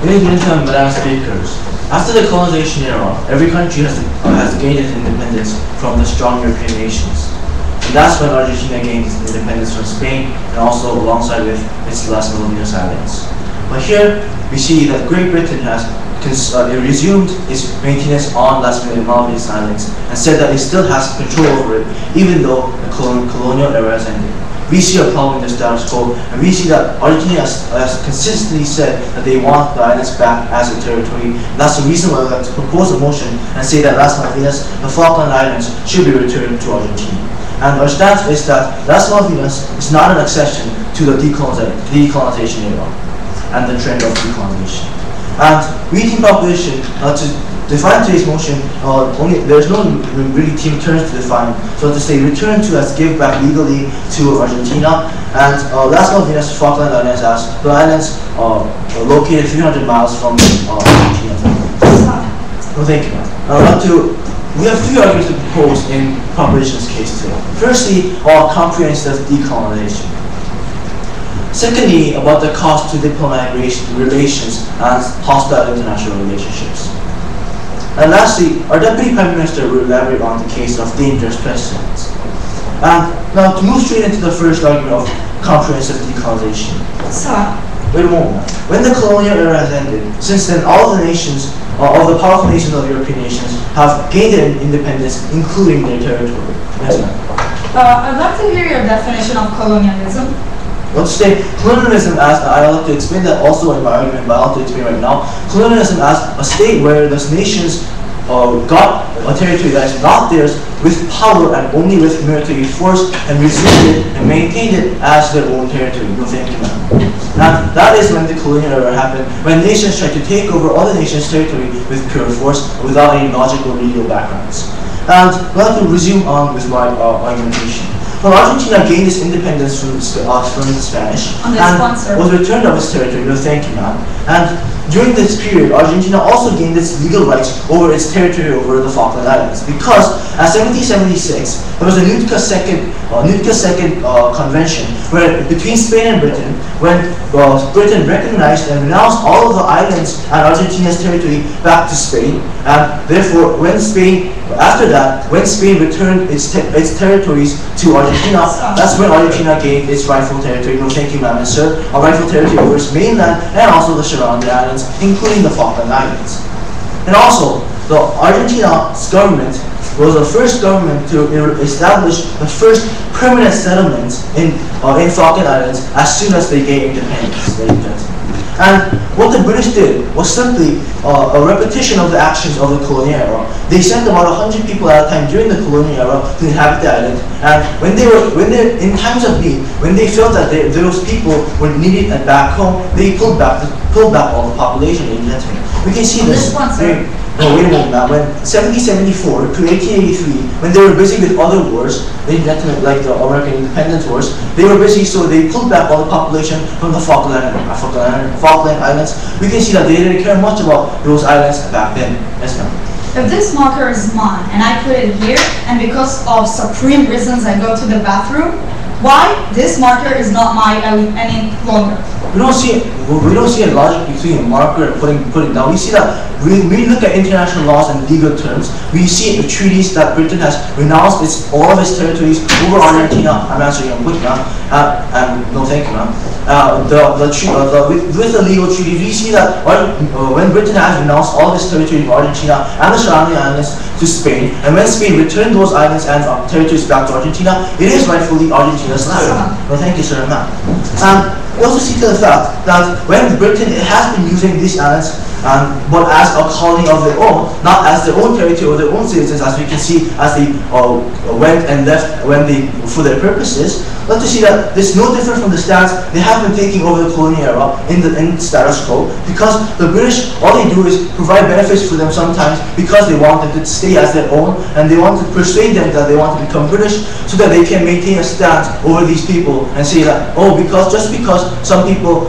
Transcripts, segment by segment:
Ladies and gentlemen, Madam Speakers, after the colonization era, every country has gained its independence from the strong European nations. And that's when Argentina gained its independence from Spain and also alongside with its Las Malvinas Islands. But here we see that Great Britain has resumed its maintenance on Las Malvinas Islands and said that it still has control over it even though the colonial era has ended. We see a problem in the status quo, and we see that Argentina has consistently said that they want the islands back as a territory. And that's the reason why we have to propose a motion and say that Las Malvinas, the Falkland Islands, should be returned to Argentina. And our stance is that Las Malvinas is not an exception to the decolonization era and the trend of decolonization. And we team proposition to define today's motion, there's no really team terms to define. So to say return to as give back legally to Argentina, and Las Malvinas Falkland Islands as the islands located 300 miles from Argentina. Well, thank you. We have three arguments to propose in proposition's case today. Firstly, comprehensive decolonization. Secondly, about the cost to diplomatic relations and hostile international relationships. And lastly, our Deputy Prime Minister will elaborate on the case of dangerous precedents. Now, to move straight into the first argument of comprehensive decolonization. Wait a moment. When the colonial era has ended, since then all of the nations, all the powerful nations of European nations have gained their independence, including their territory. Yes, ma'am. I'd like to hear your definition of colonialism. Let's say colonialism as, I'll have to explain that also in my argument, but I'll have to explain right now. Colonialism as a state where the nations got a territory that is not theirs with power and only with military force and resumed it and maintained it as their own territory. No, thank you, ma'am. And that is when the colonial era happened, when nations tried to take over other nations' territory with pure force without any logical or legal backgrounds. And we'll have to resume on with my argumentation. Well, Argentina gained its independence from the Spanish and was returned of its territory. No, thank you, ma'am. And during this period, Argentina also gained its legal rights over its territory over the Falkland Islands, because in 1776 there was a Nootka Second Convention where between Spain and Britain, when Britain recognized and renounced all of the islands and Argentina's territory back to Spain, and therefore when Spain returned its territories to Argentina, that's when Argentina gained its rightful territory. No, thank you, ma'am and sir. A rightful territory over its mainland and also the surrounding islands, including the Falkland Islands. And also, the Argentina's government was the first government to establish the first permanent settlement in Falkland Islands as soon as they gained independence, ladies and gentlemen. And what the British did was simply a repetition of the actions of the colonial era. They sent about 100 people at a time during the colonial era to inhabit the island. And when they in times of need, when they felt that those people were needed and back home, they pulled back all the population, ladies and gentlemen. We can see this. No, wait a moment now. When 1774 to 1883, when they were busy with other wars, like the American independence wars, they were busy, so they pulled back all the population from the Falkland Islands. We can see that they didn't care much about those islands back then. Yes, ma'am. If this marker is mine and I put it here, and because of supreme reasons I go to the bathroom, why this marker is not mine any longer? We don't see a logic between a marker and putting down. We see that we look at international laws and legal terms. We see the treaties that Britain has renounced all of its territories over Argentina. I'm answering your question now. And no, thank you, ma'am. With the legal treaties, we see that when Britain has renounced all of its territory in Argentina and the surrounding islands to Spain, and when Spain returned those islands and territories back to Argentina, it is rightfully Argentina's land. No, thank you, sir, ma'am. We also see to the fact that when Britain has been using these islands, but as a colony of their own, not as their own territory or their own citizens, as we can see as they went and left for their purposes, let us see that this is no different from the stance they have been taking over the colonial era in the status quo, because the British, all they do is provide benefits for them sometimes because they want them to stay as their own, and they want to persuade them that they want to become British so that they can maintain a stance over these people and say that, just because some people,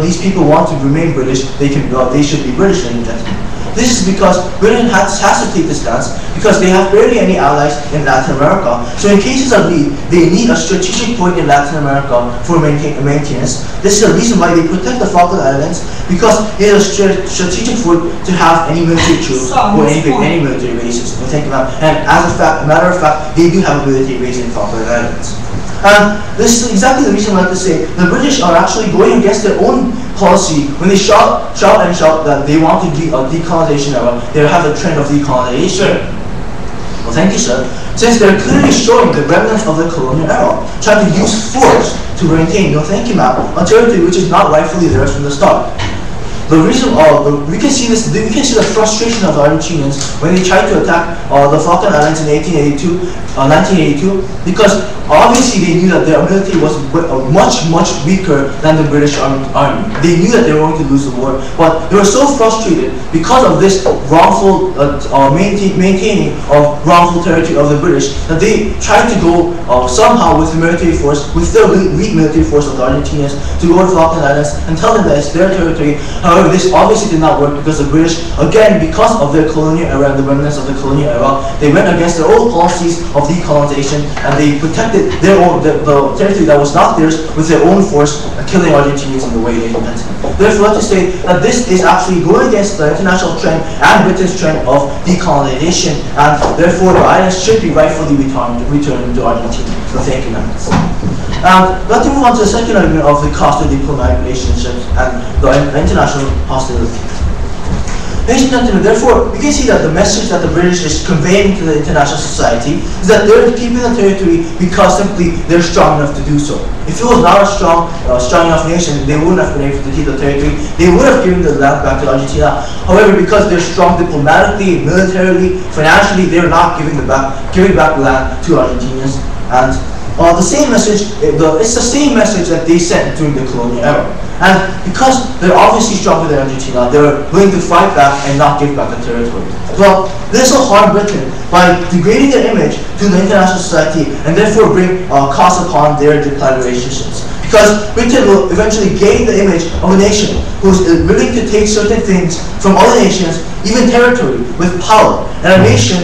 these people want to remain British, they should be British, ladies and gentlemen. This is because Britain has to take this stance because they have barely any allies in Latin America. So in cases of need, they need a strategic point in Latin America for maintenance. This is the reason why they protect the Falkland Islands, because it is a strategic point to have any military troops or any military bases. And as a matter of fact, they do have a military base in Falkland Islands. And this is exactly the reason why I have to say the British are actually going against their own policy when they shout that they want to decolonization era. They have a trend of decolonization. Well, thank you, sir. Since they're clearly showing the remnants of the colonial era, trying to use force to maintain, no thank you ma'am, a territory which is not rightfully theirs from the start. The reason, we can see this. We can see the frustration of the Argentinians when they tried to attack the Falkland Islands in 1982, because obviously they knew that their military was much weaker than the British army. They knew that they were going to lose the war, but they were so frustrated because of this wrongful maintaining of wrongful territory of the British that they tried to go somehow with the military force, with the weak military force of the Argentinians, to go to Falkland Islands and tell them that it's their territory. However, this obviously did not work because the British, again, because of their colonial era and the remnants of the colonial era, they went against their old policies of decolonization and they protected their own the territory that was not theirs with their own force, killing Argentinians in the way they intended. Therefore, to say that this is actually going against the international trend and Britain's trend of decolonization, and therefore the islands should be rightfully returned to Argentina. So thank you, members. Let's move on to the second argument of the cost of diplomatic relationships and the international hostility. Ladies and gentlemen, therefore, we can see that the message that the British is conveying to the international society is that they're keeping the territory because simply they're strong enough to do so. If it was not a strong enough nation, they wouldn't have been able to keep the territory. They would have given the land back to Argentina. However, because they're strong diplomatically, militarily, financially, they're not giving back the land to Argentinians. And the same message, it's the same message that they sent during the colonial era. And because they're obviously stronger than Argentina, they're willing to fight back and not give back the territory. Well, this will harm Britain by degrading their image to the international society and therefore bring costs upon their diplomatic relationships. Because Britain will eventually gain the image of a nation who is willing to take certain things from other nations, even territory, with power, and a nation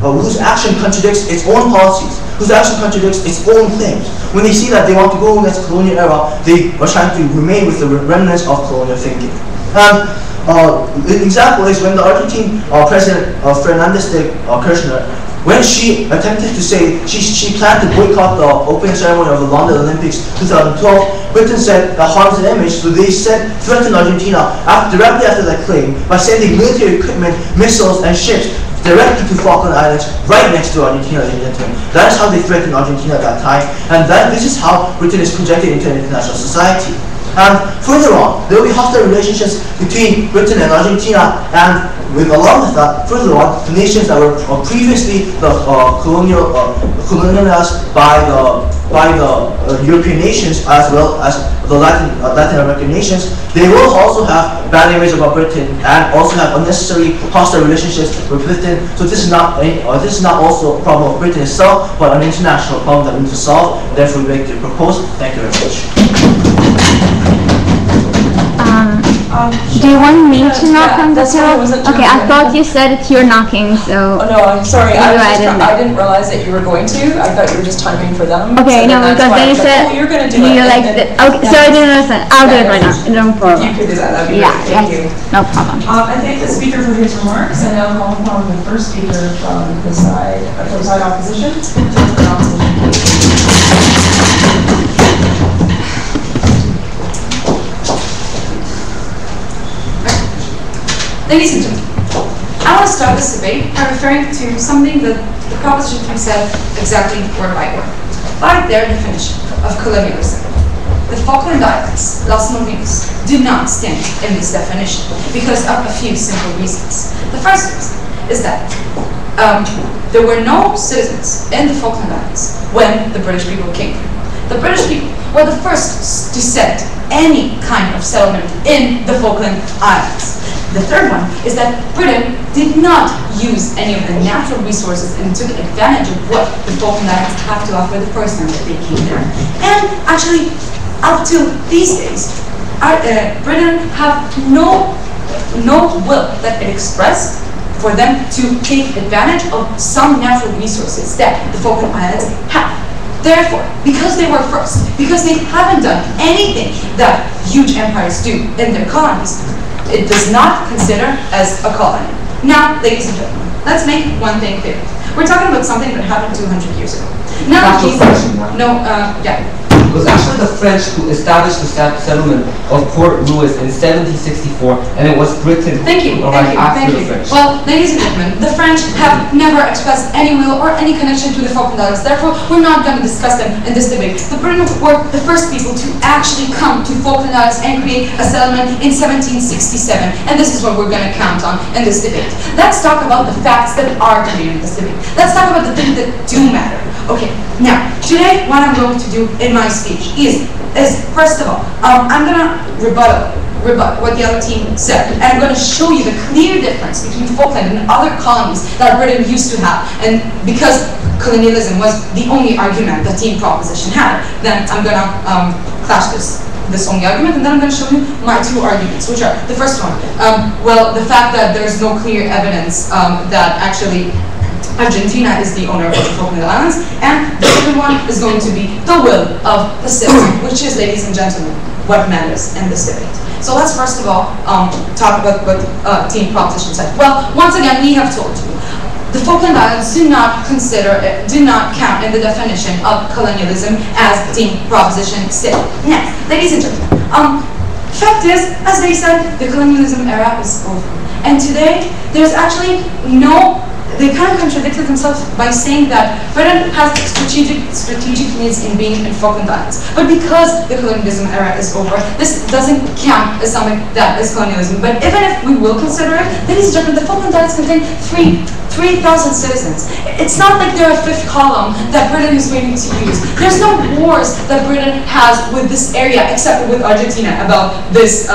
whose action contradicts its own policies, whose action contradicts its own claims. When they see that they want to go against the colonial era, they are trying to remain with the remnants of colonial thinking. The example is when the Argentine President Fernandez de Kirchner, when she attempted to say she planned to boycott the opening ceremony of the London Olympics 2012, Britain said that harms the image, so they threatened Argentina directly after that claim by sending military equipment, missiles, and ships directly to Falkland Islands, right next to Argentina. That is how they threatened Argentina at that time, and this is how Britain is projected into international society. And further on, there will be hostile relationships between Britain and Argentina, and along with that, further on, the nations that were previously colonialized by the European nations as well as the Latin American nations, they will also have bad image about Britain and also have unnecessary hostile relationships with Britain. So this is not also a problem of Britain itself, but an international problem that we need to solve. Therefore, we make the proposal. Thank you very much. Do you want me to knock on the door? Okay, I thought you said it's your knocking, so... Oh, no, I'm sorry. I didn't realize that you were going to. I thought you were just timing for them. Okay, so no, because then you said... oh, you're going to do it. Okay, so I didn't understand. I'll do it right now. No problem. You could do that. That'd be great. Thank you. No problem. I thank the speaker for his remarks, and now call upon the first speaker from the side opposition. Ladies and gentlemen, I want to start this debate by referring to something that the proposition have said exactly word by word, by their definition of colonialism. The Falkland Islands, Las Malvinas, do not stand in this definition because of a few simple reasons. The first reason is that there were no citizens in the Falkland Islands when the British people came. The British people were the first to set any kind of settlement in the Falkland Islands. The third one is that Britain did not use any of the natural resources and took advantage of what the Falkland Islands have to offer the first time that they came there. And actually, up to these days, Britain have no will that it expressed for them to take advantage of some natural resources that the Falkland Islands have. Therefore, because they were first, because they haven't done anything that huge empires do in their colonies, it does not consider as a colony. Now, ladies and gentlemen, let's make one thing clear. We're talking about something that happened 200 years ago. Now, It was actually the French who established the settlement of Port Louis in 1764, and it was Britain after the French. Well, ladies and gentlemen, the French have never expressed any will or any connection to the Falkland Islands. Therefore, we're not going to discuss them in this debate. The Britain were the first people to actually come to Falkland Islands and create a settlement in 1767, and this is what we're going to count on in this debate. Let's talk about the facts that are clear in this debate. Let's talk about the things that do matter. Okay, now, today what I'm going to do in my speech is first of all, I'm going to rebut what the other team said, and I'm going to show you the clear difference between Falkland and other colonies that Britain used to have, and because colonialism was the only argument that team proposition had, then I'm going to clash this only argument, and then I'm going to show you my two arguments, which are, the first one, well, the fact that there's no clear evidence that actually Argentina is the owner of the Falkland Islands, and the second one is going to be the will of the citizen, which is, ladies and gentlemen, what matters in this debate. So let's first of all talk about what team proposition said. Well, once again, we have told you, the Falkland Islands do not count in the definition of colonialism as team proposition said. Next, ladies and gentlemen, fact is, as they said, the colonialism era is over, and today there's actually no. They kind of contradicted themselves by saying that Britain has strategic needs in being in Falkland Islands. But because the colonialism era is over, this doesn't count as something that is colonialism. But even if we will consider it, ladies and gentlemen, the Falkland Islands contain 3,000 citizens. It's not like they're a fifth column that Britain is waiting to use. There's no wars that Britain has with this area except with Argentina about this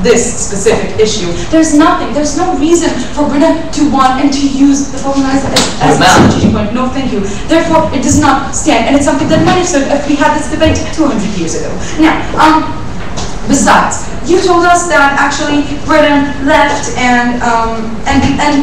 specific issue. There's nothing. There's no reason for Britain to want and to use the Falkland Islands as a strategic point. No, thank you. Therefore, it does not stand, and it's something that might have stood if we had this debate 200 years ago. Now, besides, you told us that actually Britain left and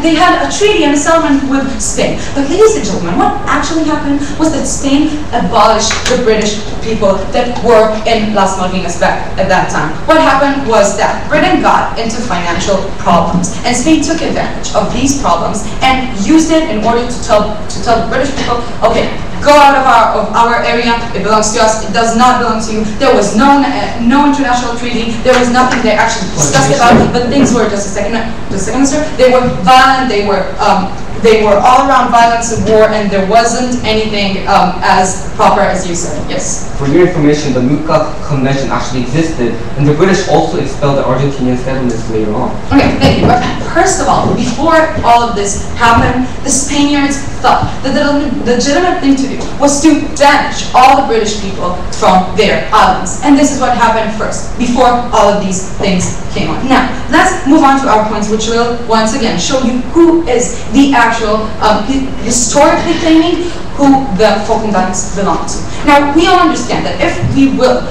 they had a treaty and a settlement with Spain. But ladies and gentlemen, what actually happened was that Spain abolished the British people that were in Las Malvinas back at that time. What happened was that Britain got into financial problems, and Spain took advantage of these problems and used it in order to tell the British people, okay, go out of our area, it belongs to us, it does not belong to you. There was no international treaty, there was nothing they actually discussed about, but things were, just a second, sir, they were violent, they were all around violence and war, and there wasn't anything as proper as you said. Yes? For your information, the Nootka Convention actually existed, and the British also expelled the Argentinian settlements later on. Okay, thank you. But first of all, before all of this happened, the Spaniards thought that the legitimate thing to do was to banish all the British people from their islands. And this is what happened first, before all of these things came on. Now, let's move on to our points, which will once again show you who is the actual, historically claiming who the Falkland Islands belong to. Now, we all understand that if we will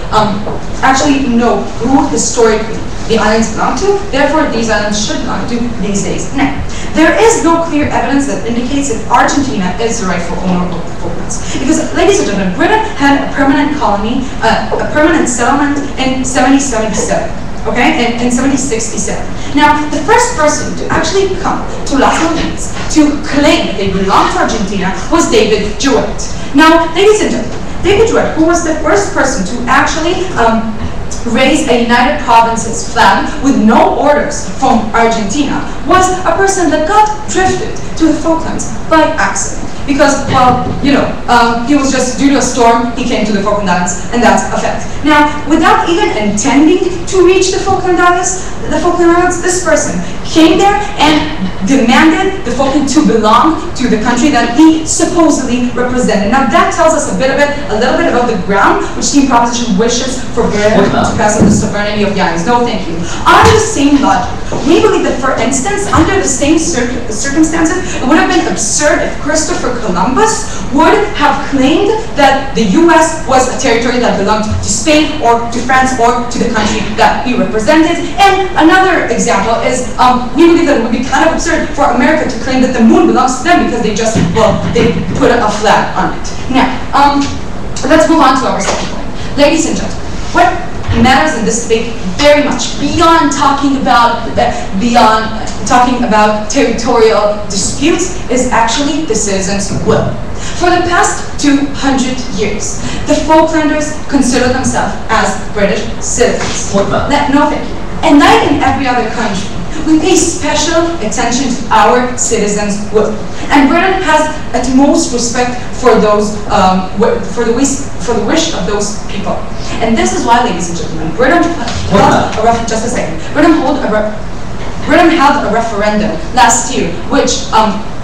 actually know who historically the islands belong to, therefore these islands should belong to these days. Now, there is no clear evidence that indicates that Argentina is the rightful owner of the Falklands. Because, ladies and gentlemen, Britain had a permanent colony, a permanent settlement in 1777. Okay, in 1767. Now, the first person to actually come to Las Malvinas to claim that they belonged to Argentina was David Jewett. Now, ladies and gentlemen, David Jewett, who was the first person to actually raise a United Provinces flag with no orders from Argentina, was a person that got drifted to the Falklands by accident. Because, well, you know, he was just, due to a storm, he came to the Falkland Islands, and that's a fact. Now, without even intending to reach the Falkland Islands, this person came there and demanded the Falkland to belong to the country that he supposedly represented. Now that tells us a little bit about the ground which Team Proposition wishes for Britain to pass on the sovereignty of the islands. No, thank you. On the same logic, we believe that, for instance, under the same circumstances, it would have been absurd if Christopher Columbus would have claimed that the U.S. was a territory that belonged to Spain or to France or to the country that he represented. And another example is, we believe that it would be kind of absurd for America to claim that the moon belongs to them because they just, well, they put a flag on it. Now, let's move on to our second point. Ladies and gentlemen, what matters in this debate very much, beyond talking about territorial disputes, is actually the citizens' will. For the past 200 years, the Falklanders consider themselves as British citizens. No, thank you. And like in every other country, we pay special attention to our citizens' will. And Britain has utmost respect for those, for the wish of those people. And this is why, ladies and gentlemen, Britain held a referendum last year, which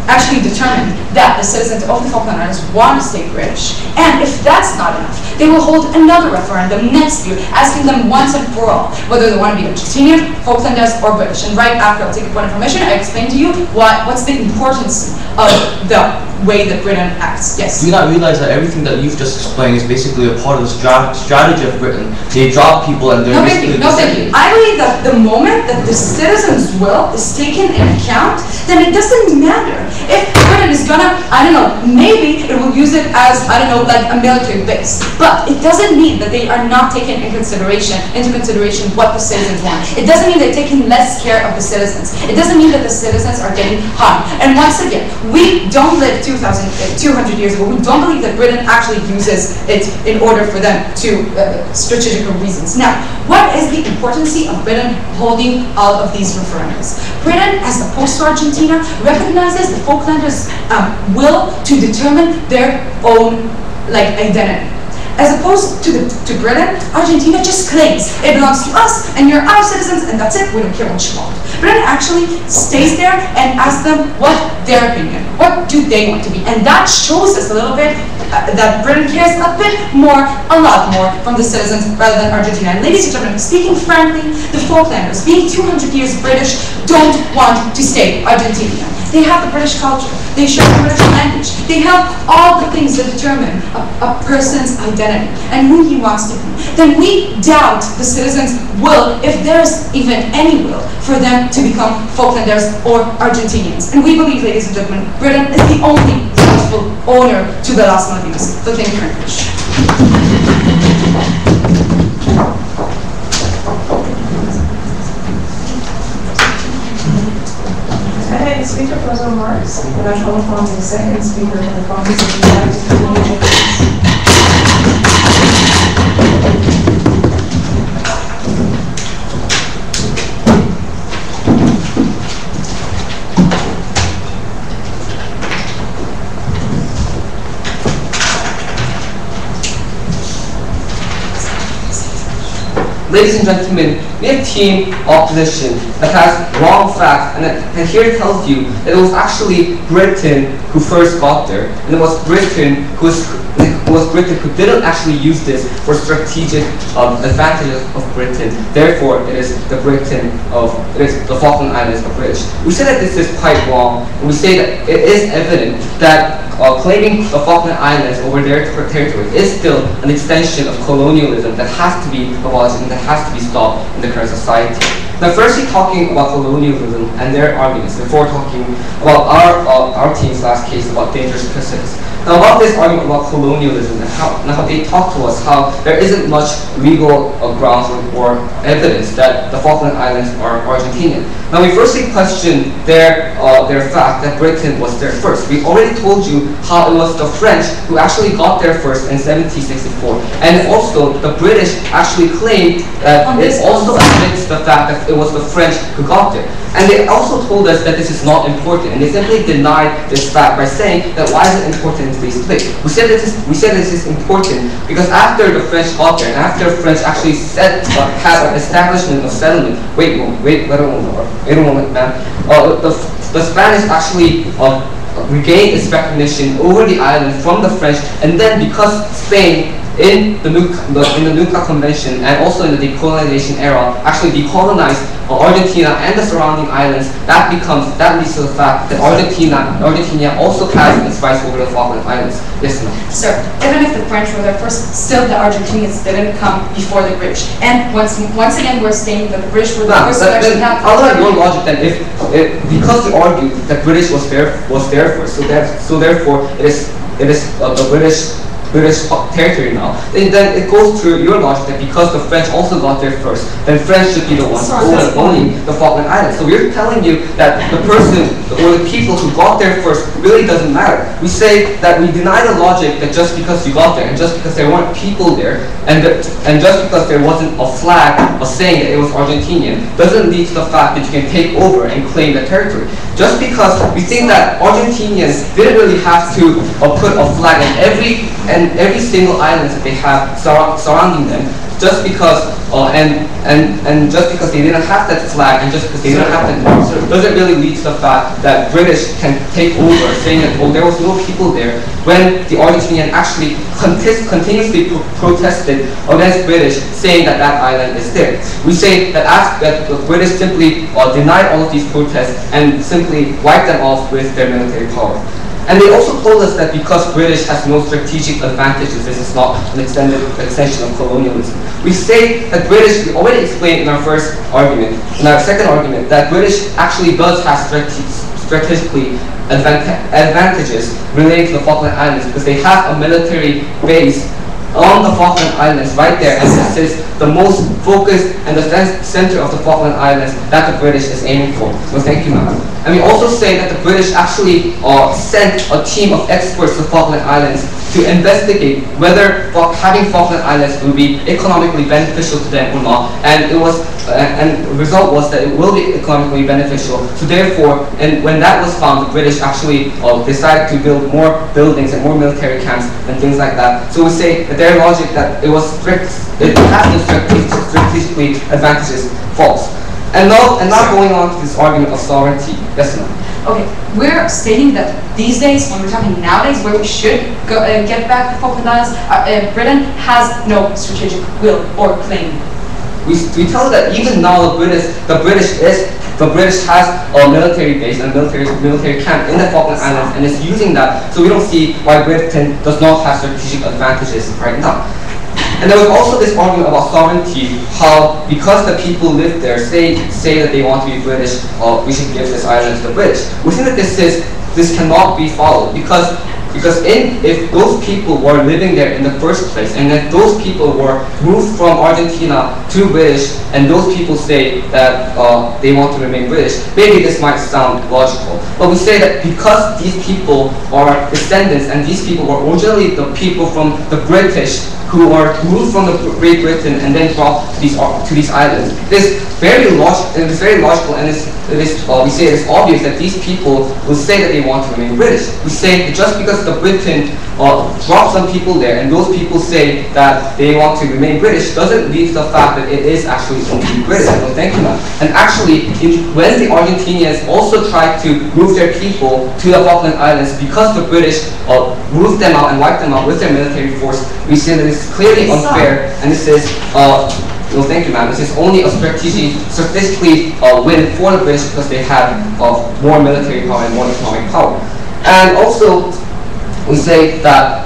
actually determined that the citizens of the Falkland Islands want to stay British. And if that's not enough, they will hold another referendum next year, asking them once and for all whether they want to be Argentinian, Falklanders, or British. And right after I'll take a point of information, I explain to you what's the importance of the way that Britain acts. Yes? Do you not realize that everything that you've just explained is basically a part of the strategy of Britain? They drop people and they're thank you. I believe that the moment that the citizens' will is taken into account, then it doesn't matter if Britain is gonna, I don't know, maybe it will use it as, I don't know, like a military base. But it doesn't mean that they are not taking into consideration what the citizens want. It doesn't mean they're taking less care of the citizens. It doesn't mean that the citizens are getting harmed. And once again, we don't live 200 years ago. We don't believe that Britain actually uses it in order for them to strategical reasons. Now, what is the importance of Britain holding all of these referendums? Britain, as opposed to Argentina, recognizes the Falklanders' will to determine their own identity. As opposed to Britain, Argentina just claims it belongs to us and you're our citizens and that's it, we don't care what you want. Britain actually stays there and asks them what their opinion, what do they want to be. And that shows us a little bit that Britain cares a lot more from the citizens rather than Argentina. And ladies and gentlemen, speaking frankly, the Falklanders, being 200 years British, don't want to stay Argentinian. They have the British culture. They share the British language. They have all the things that determine a person's identity and who he wants to be. Then we doubt the citizens' will, if there's even any will, for them to become Falklanders or Argentinians. And we believe, ladies and gentlemen, Britain is the only rightful owner to the Las Malvinas. So thank you very much. Speaker for his remarks, and I call upon the second speaker for the proposition to continue. Ladies and gentlemen, we have Team Opposition that has wrong facts, and here it tells you that it was actually Britain who first got there, and it was Britain who didn't actually use this for strategic advantages of Britain. Therefore, it is the Falkland Islands of British. We say that this is quite wrong, and we say that it is evident that claiming the Falkland Islands over their territory is still an extension of colonialism that has to be abolished and that has to be stopped in the current society. Now, firstly, talking about colonialism and their arguments before talking about our team's last case about dangerous prisons. Now, about this argument about colonialism and how they talk to us how there isn't much legal grounds or evidence that the Falkland Islands are Argentinian. Now, we firstly question their fact that Britain was there first. We already told you how it was the French who actually got there first in 1764, and also the British actually claimed that it also admits the fact that it was the French who got there. And they also told us that this is not important, and they simply denied this fact by saying that why is it important Independence Day today. We said this is important because after the French got there, and after French actually had an establishment of settlement. Wait a moment, man. The Spanish actually regained its recognition over the island from the French, and then because Spain in the Nuca Convention and also in the decolonization era actually decolonized Argentina and the surrounding islands, that leads to the fact that Argentina also has its rights over the Falkland Islands. Yes, ma'am. Sir, even if the French were there first, still the Argentinians didn't come before the British. And once again, we're saying that the British were the first to actually have. I'll let your logic then, because you argued that British was there first, so therefore it is the British territory now, then it goes to your logic that because the French also got there first, then French should be the ones owning the Falkland Islands. So we're telling you that the person or the people who got there first really doesn't matter. We say that we deny the logic that just because you got there and just because there weren't people there and just because there wasn't a flag saying that it was Argentinian doesn't lead to the fact that you can take over and claim the territory. Just because we think that Argentinians didn't really have to put a flag in every single island that they have surrounding them, just because and just because they didn't have that flag and just because they didn't have that doesn't really lead to the fact that British can take over, saying that there was no people there when the Argentinian actually continuously protested against British, saying that island is there. We say that the British simply denied all of these protests and simply wiped them off with their military power. And they also told us that because British has no strategic advantages, this is not an extension of colonialism. We say that British, we already explained in our first argument, in our second argument, that British actually does have strategically advantages relating to the Falkland Islands because they have a military base on the Falkland Islands right there, and this is the most focused and the center of the Falkland Islands that the British is aiming for. So thank you, ma'am. And we also say that the British actually sent a team of experts to the Falkland Islands to investigate whether having Falkland Islands will be economically beneficial to them or not. And the result was that it will be economically beneficial. So therefore, and when that was found, the British actually decided to build more buildings and more military camps and things like that. So we say that their logic that it has no strategically advantages false. And now going on to this argument of sovereignty. Yes, ma'am. Okay, we're stating that these days, when we're talking nowadays, where we should get back the Falkland Islands, Britain has no strategic will or claim. We tell that even now the British has a military base and military camp in the Falkland Islands and is using that. So we don't see why Britain does not have strategic advantages right now. And there was also this argument about sovereignty, how because the people live there say that they want to be British, we should give this island to the British. We think that this cannot be followed because if those people were living there in the first place, and if those people were moved from Argentina to British, and those people say that they want to remain British, maybe this might sound logical. But we say that because these people are descendants, and these people were originally the people from the British who are moved from Great Britain and then brought to these islands, it is very logical, and we say it is obvious that these people will say that they want to remain British. We say that just because the Britain dropped some people there and those people say that they want to remain British doesn't lead to the fact that it is actually going to be British. So thank you, ma'am. And actually, when the Argentinians also tried to move their people to the Falkland Islands because the British moved them out and wiped them out with their military force, we say that it's clearly unfair, and this is well, thank you, ma'am. This is only a strategically win for the British because they have more military power and more economic power. And also, we say that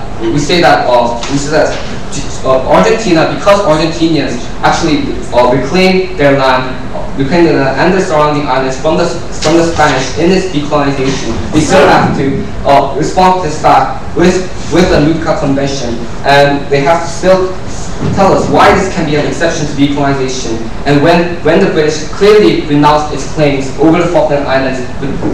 Argentina, because Argentinians actually reclaimed their land and the surrounding islands from the Spanish in this decolonization, they still have to respond to this fact with the Nuca Convention, and they have to still tell us why this can be an exception to decolonization, and when the British clearly renounced its claims over the Falkland Islands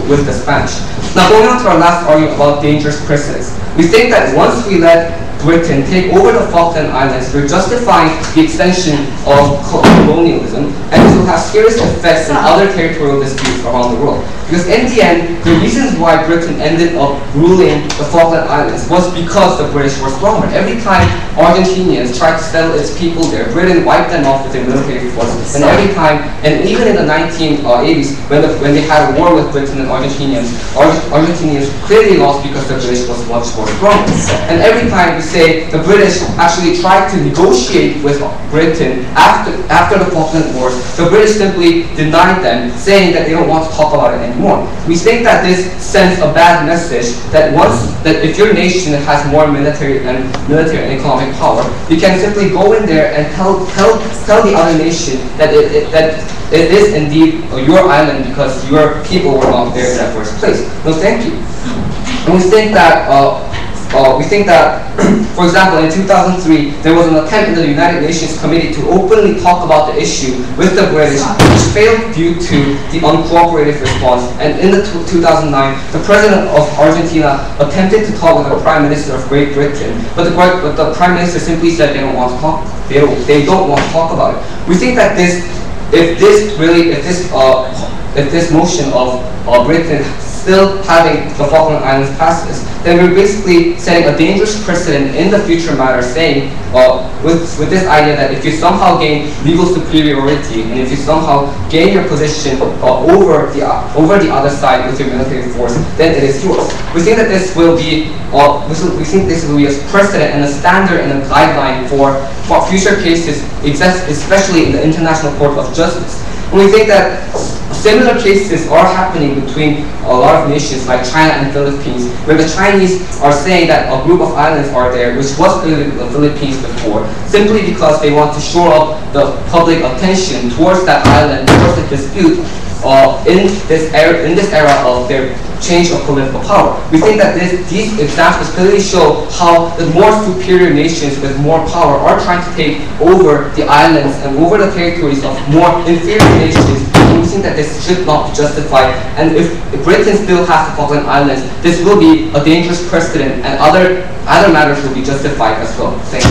with the Spanish. Now going on to our last argument about dangerous prisoners, we think that once we let Britain take over the Falkland Islands, we're justifying the extension of colonialism, and this will have serious effects in other territorial disputes around the world. Because in the end, the reasons why Britain ended up ruling the Falkland Islands was because the British were stronger. Every time Argentinians tried to settle its people there, Britain wiped them off with their military forces. And every time, and even in the 1980s, when they had a war with Britain and Argentinians clearly lost because the British was much more stronger. And every time we say the British actually tried to negotiate with Britain after the Falkland Wars, the British simply denied them, saying that they don't want to talk about it anymore. We think that this sends a bad message that if your nation has more military and economic power, you can simply go in there and tell the other nation that it is indeed your island because your people were not there in the first place. No, thank you. And we think that for example, in 2003, there was an attempt in the United Nations Committee to openly talk about the issue with the British, which failed due to the uncooperative response. And in 2009, the president of Argentina attempted to talk with the Prime Minister of Great Britain, but the Prime Minister simply said they don't want to talk. They don't want to talk about it. We think that if this motion of Britain still having the Falkland Islands passes, then we're basically setting a dangerous precedent in the future matter, saying with this idea that if you somehow gain legal superiority and if you somehow gain your position over the other side with your military force, then it is yours. We think that this will be a precedent and a standard and a guideline for future cases, especially in the International Court of Justice. And we think that similar cases are happening between a lot of nations like China and Philippines, where the Chinese are saying that a group of islands are there, which was clearly the Philippines before, simply because they want to shore up the public attention towards that island, towards the dispute in this era of their change of political power. We think that these examples clearly show how the more superior nations with more power are trying to take over the islands and over the territories of more inferior nations. And we think that this should not be justified. And if Britain still has the Falkland Islands, this will be a dangerous precedent, and other matters will be justified as well. Thank you.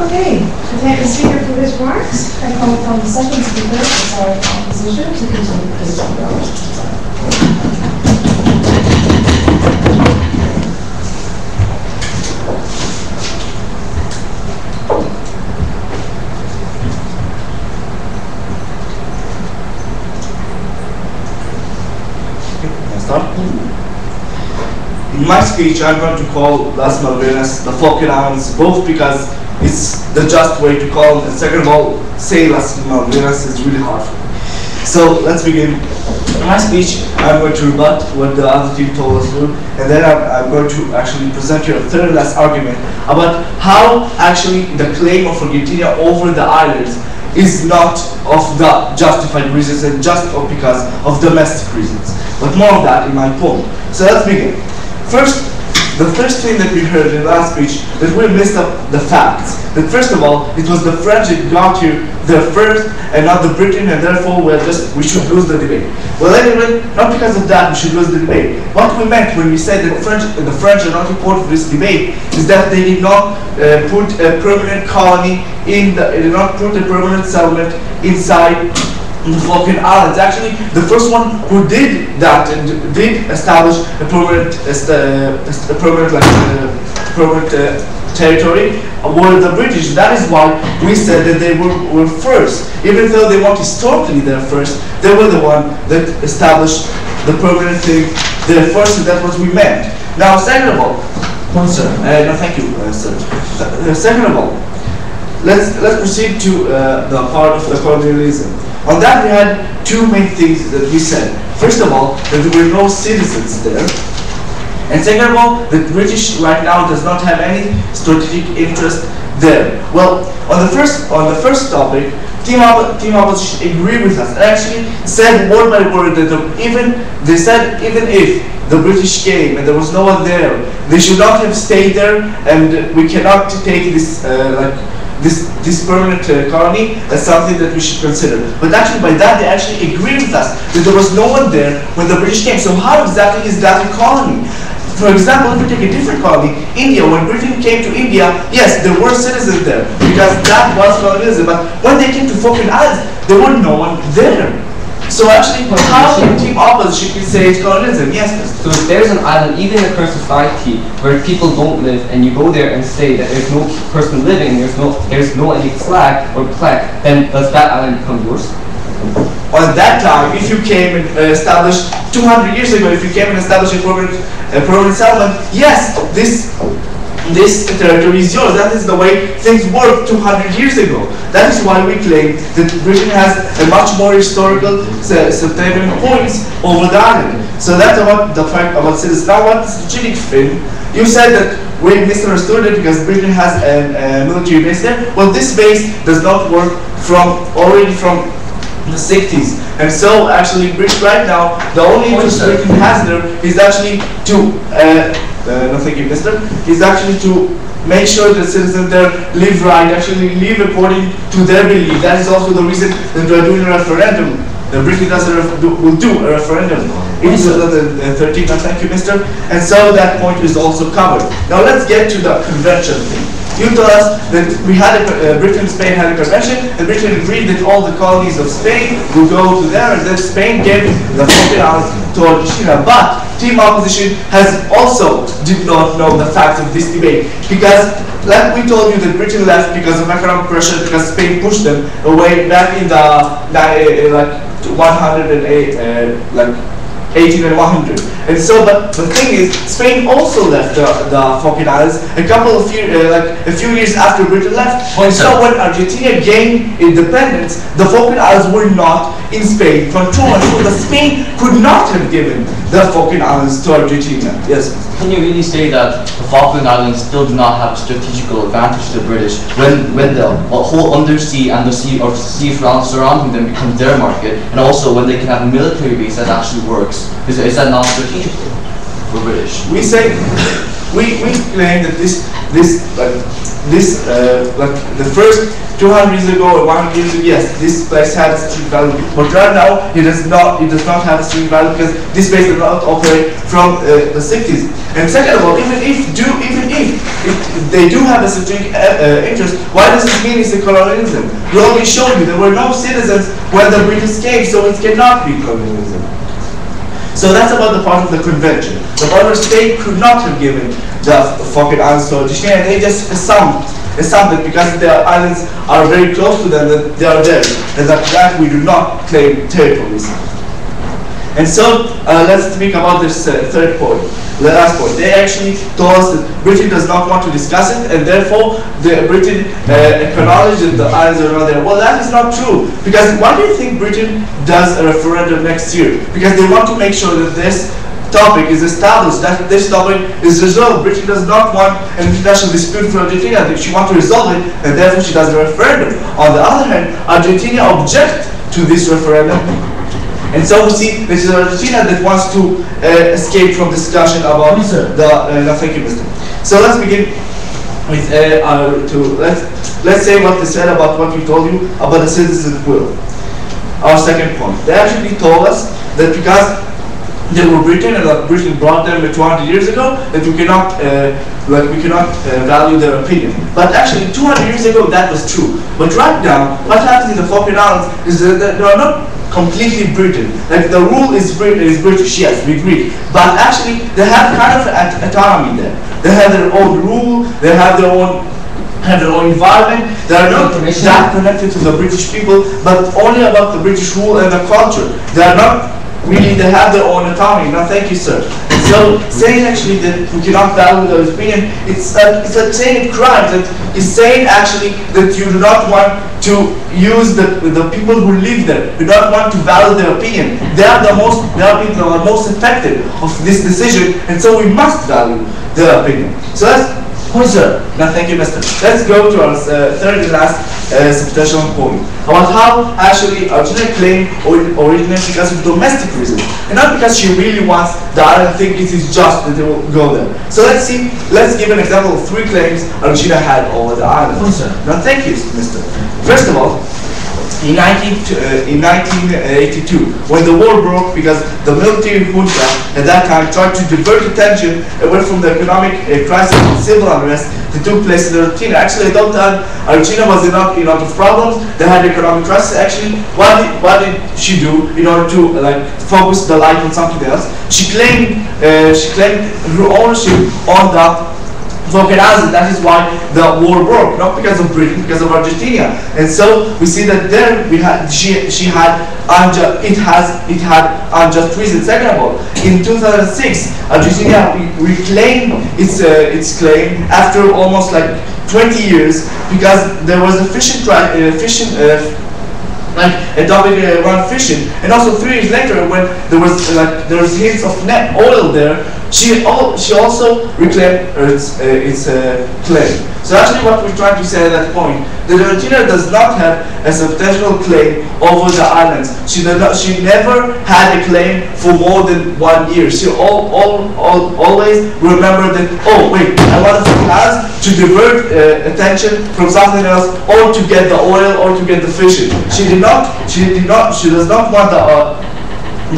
Okay, to thank the speaker for his remarks, I call upon the second speaker for side opposition to continue his speech. In my speech, I'm going to call Las Malvinas the Falkland Islands, both because it's the just way to call them, and second of all, say Las Malvinas is really hard for me. So let's begin. In my speech, I'm going to rebut what the other team told us to do, and then I'm going to actually present you a third last argument about how actually the claim of Argentina over the islands is not of the justified reasons and just because of domestic reasons. But more of that in my poem. So let's begin. First, the first thing that we heard in the last speech, that we messed up the facts. That first of all, it was the French that got here there first and not the Britain, and therefore we should lose the debate. Well, anyway, not because of that we should lose the debate. What we meant when we said that the French are not important for this debate is that they did not put a permanent colony they did not put a permanent settlement inside the Falkland Islands. Actually, the first one who did that and did establish a permanent territory were the British. That is why we said that they were first. Even though they weren't historically there first, they were the one that established the permanent thing there first, and that's what we meant. Now, second of all, sir, no, thank you, sir. Second of all, let's proceed to the part of the colonialism. On that, we had two main things that we said. First of all, that there were no citizens there. And second of all, the British right now does not have any strategic interest there. Well, on the first topic, Team Opposition agreed with us and actually said word by word that even if the British came and there was no one there, they should not have stayed there, and we cannot take this this permanent colony as something that we should consider. But actually by that they actually agreed with us that there was no one there when the British came. So how exactly is that a colony? For example, if we take a different colony, India, when Britain came to India, yes, there were citizens there, because that was colonialism, but when they came to Falkland Islands, there was no one there. So actually, how can team opposition say it's colonialism? Yes, so if there's an island, even in a current society, where people don't live, and you go there and say that there's no person living, there's no any flag or plaque, then does that island become yours? Well, at that time, if you came and established 200 years ago, if you came and established a permanent settlement, yes, this territory is yours. That is the way things worked 200 years ago. That is why we claim that Britain has a much more historical salient points over the island. So that's about the fact about citizens. Now, what is the strategic fin? You said that we misunderstood it because Britain has a military base there. Well, this base does not work already from the 60s. And so actually Britain right now, the only interest Britain has there is actually to no, thank you, Mister. Is actually to make sure that citizens there live right, actually live according to their belief. That is also the reason that we are doing a referendum. The Britain will do a referendum in 2013. Thank you, Mister. And so that point is also covered. Now let's get to the convention thing. You told us that we had Britain and Spain had a convention, and Britain agreed that all the colonies of Spain would go to there, and then Spain gave the Falkland Islands to Argentina. But team opposition has also did not know the facts of this debate, because like we told you that Britain left because of economic pressure, because Spain pushed them away back in the 18 and 100. And so, but the thing is, Spain also left the Falkland Islands a few years after Britain left. And so when Argentina gained independence, the Falkland Islands were not in Spain control. And so the Spain could not have given the Falkland Islands to Argentina. Yes. Can you really say that the Falkland Islands still do not have a strategical advantage to the British when the whole undersea and the sea surrounding them becomes their market, and also when they can have a military base that actually works? Is that not strategic for British? We say we claim that the first 200 years ago or 100 years ago, yes, this place had a strategic value. But right now, it does not have a strategic value because this place does not operate from the 60s. And second of all, even if they do have a strategic interest, why does it mean it's a colonialism? We already showed you there were no citizens when the British came, so it cannot be colonialism. So that's about the part of the convention. The border state could not have given the Falkland Islands to Argentina, and they just assumed that because the islands are very close to them, that they are there, and that we do not claim territories. And so let's speak about this third point, the last point. They actually told us that Britain does not want to discuss it, and therefore Britain acknowledged that the islands are not there. Well, that is not true, because why do you think Britain does a referendum next year? Because they want to make sure that this topic is established, that this topic is resolved. Britain does not want an international dispute for Argentina. She wants to resolve it, and therefore she does a referendum. On the other hand, Argentina objects to this referendum. And so we see this is Argentina that wants to escape from discussion about thank you, Mr. So let's begin with let's say what they said about what we told you about the citizen's will. Our second point. They actually told us that because they were Britain and Britain brought them 200 years ago, that we cannot value their opinion. But actually 200 years ago that was true. But right now, what happens in the Falkland Islands is that they are not completely Britain. Like the rule is British, yes, we agree. But actually they have kind of autonomy there. They have their own rule, they have their own environment. They are not that connected to the British people, but only about the British rule and the culture. They are not really, they have their own autonomy. Now, thank you, sir. And so, saying actually that we cannot value their opinion, it's like saying it crimes. It's saying actually that you do not want to use the people who live there. You do not want to value their opinion. They are people who are most affected of this decision, and so we must value their opinion. So that's point, sir. Now, thank you, Mister. Let's go to our third and last substantial point about how actually Argentina claimed originated because of domestic reasons, and not because she really wants the island think it is just that they will go there. So let's give an example of 3 claims Argentina had over the island. Now, thank you, Mister. First of all, in 1982, when the war broke, because the military junta at that time tried to divert attention away from the economic crisis and civil unrest that took place in Argentina. Actually, at that time, Argentina was in a lot of problems. They had economic crisis. Actually, what did she do in order to focus the light on something else? She claimed her ownership on the Volcanizer. That is why the war broke, not because of Britain, because of Argentina. And so we see that there she had unjust reasons. Second of all, in 2006, Argentina reclaimed its claim after almost 20 years, because there was atomic fishing, and also 3 years later, when there was hints of net oil there, she also reclaimed its claim. So actually, what we're trying to say at that point, that Argentina does not have a substantial claim over the islands. She never had a claim for more than 1 year. She always remembered that, oh wait, I want to divert attention from something else, or to get the oil, or to get the fishing. She does not want the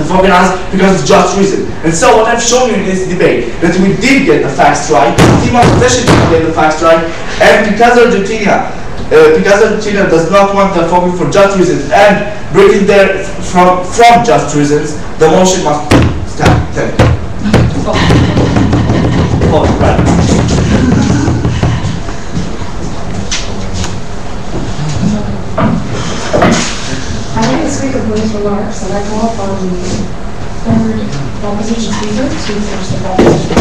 Volcanizer because of just reason. And so what I've shown you in this debate, that we did get the facts right, team opposition did get the facts right, and because Argentina does not want the focus for just reasons, and bring it there from just reasons, the motion must stand. Thank you. Right. I like the speaker for his remarks, and I call upon the third opposition speaker to finish the proposition.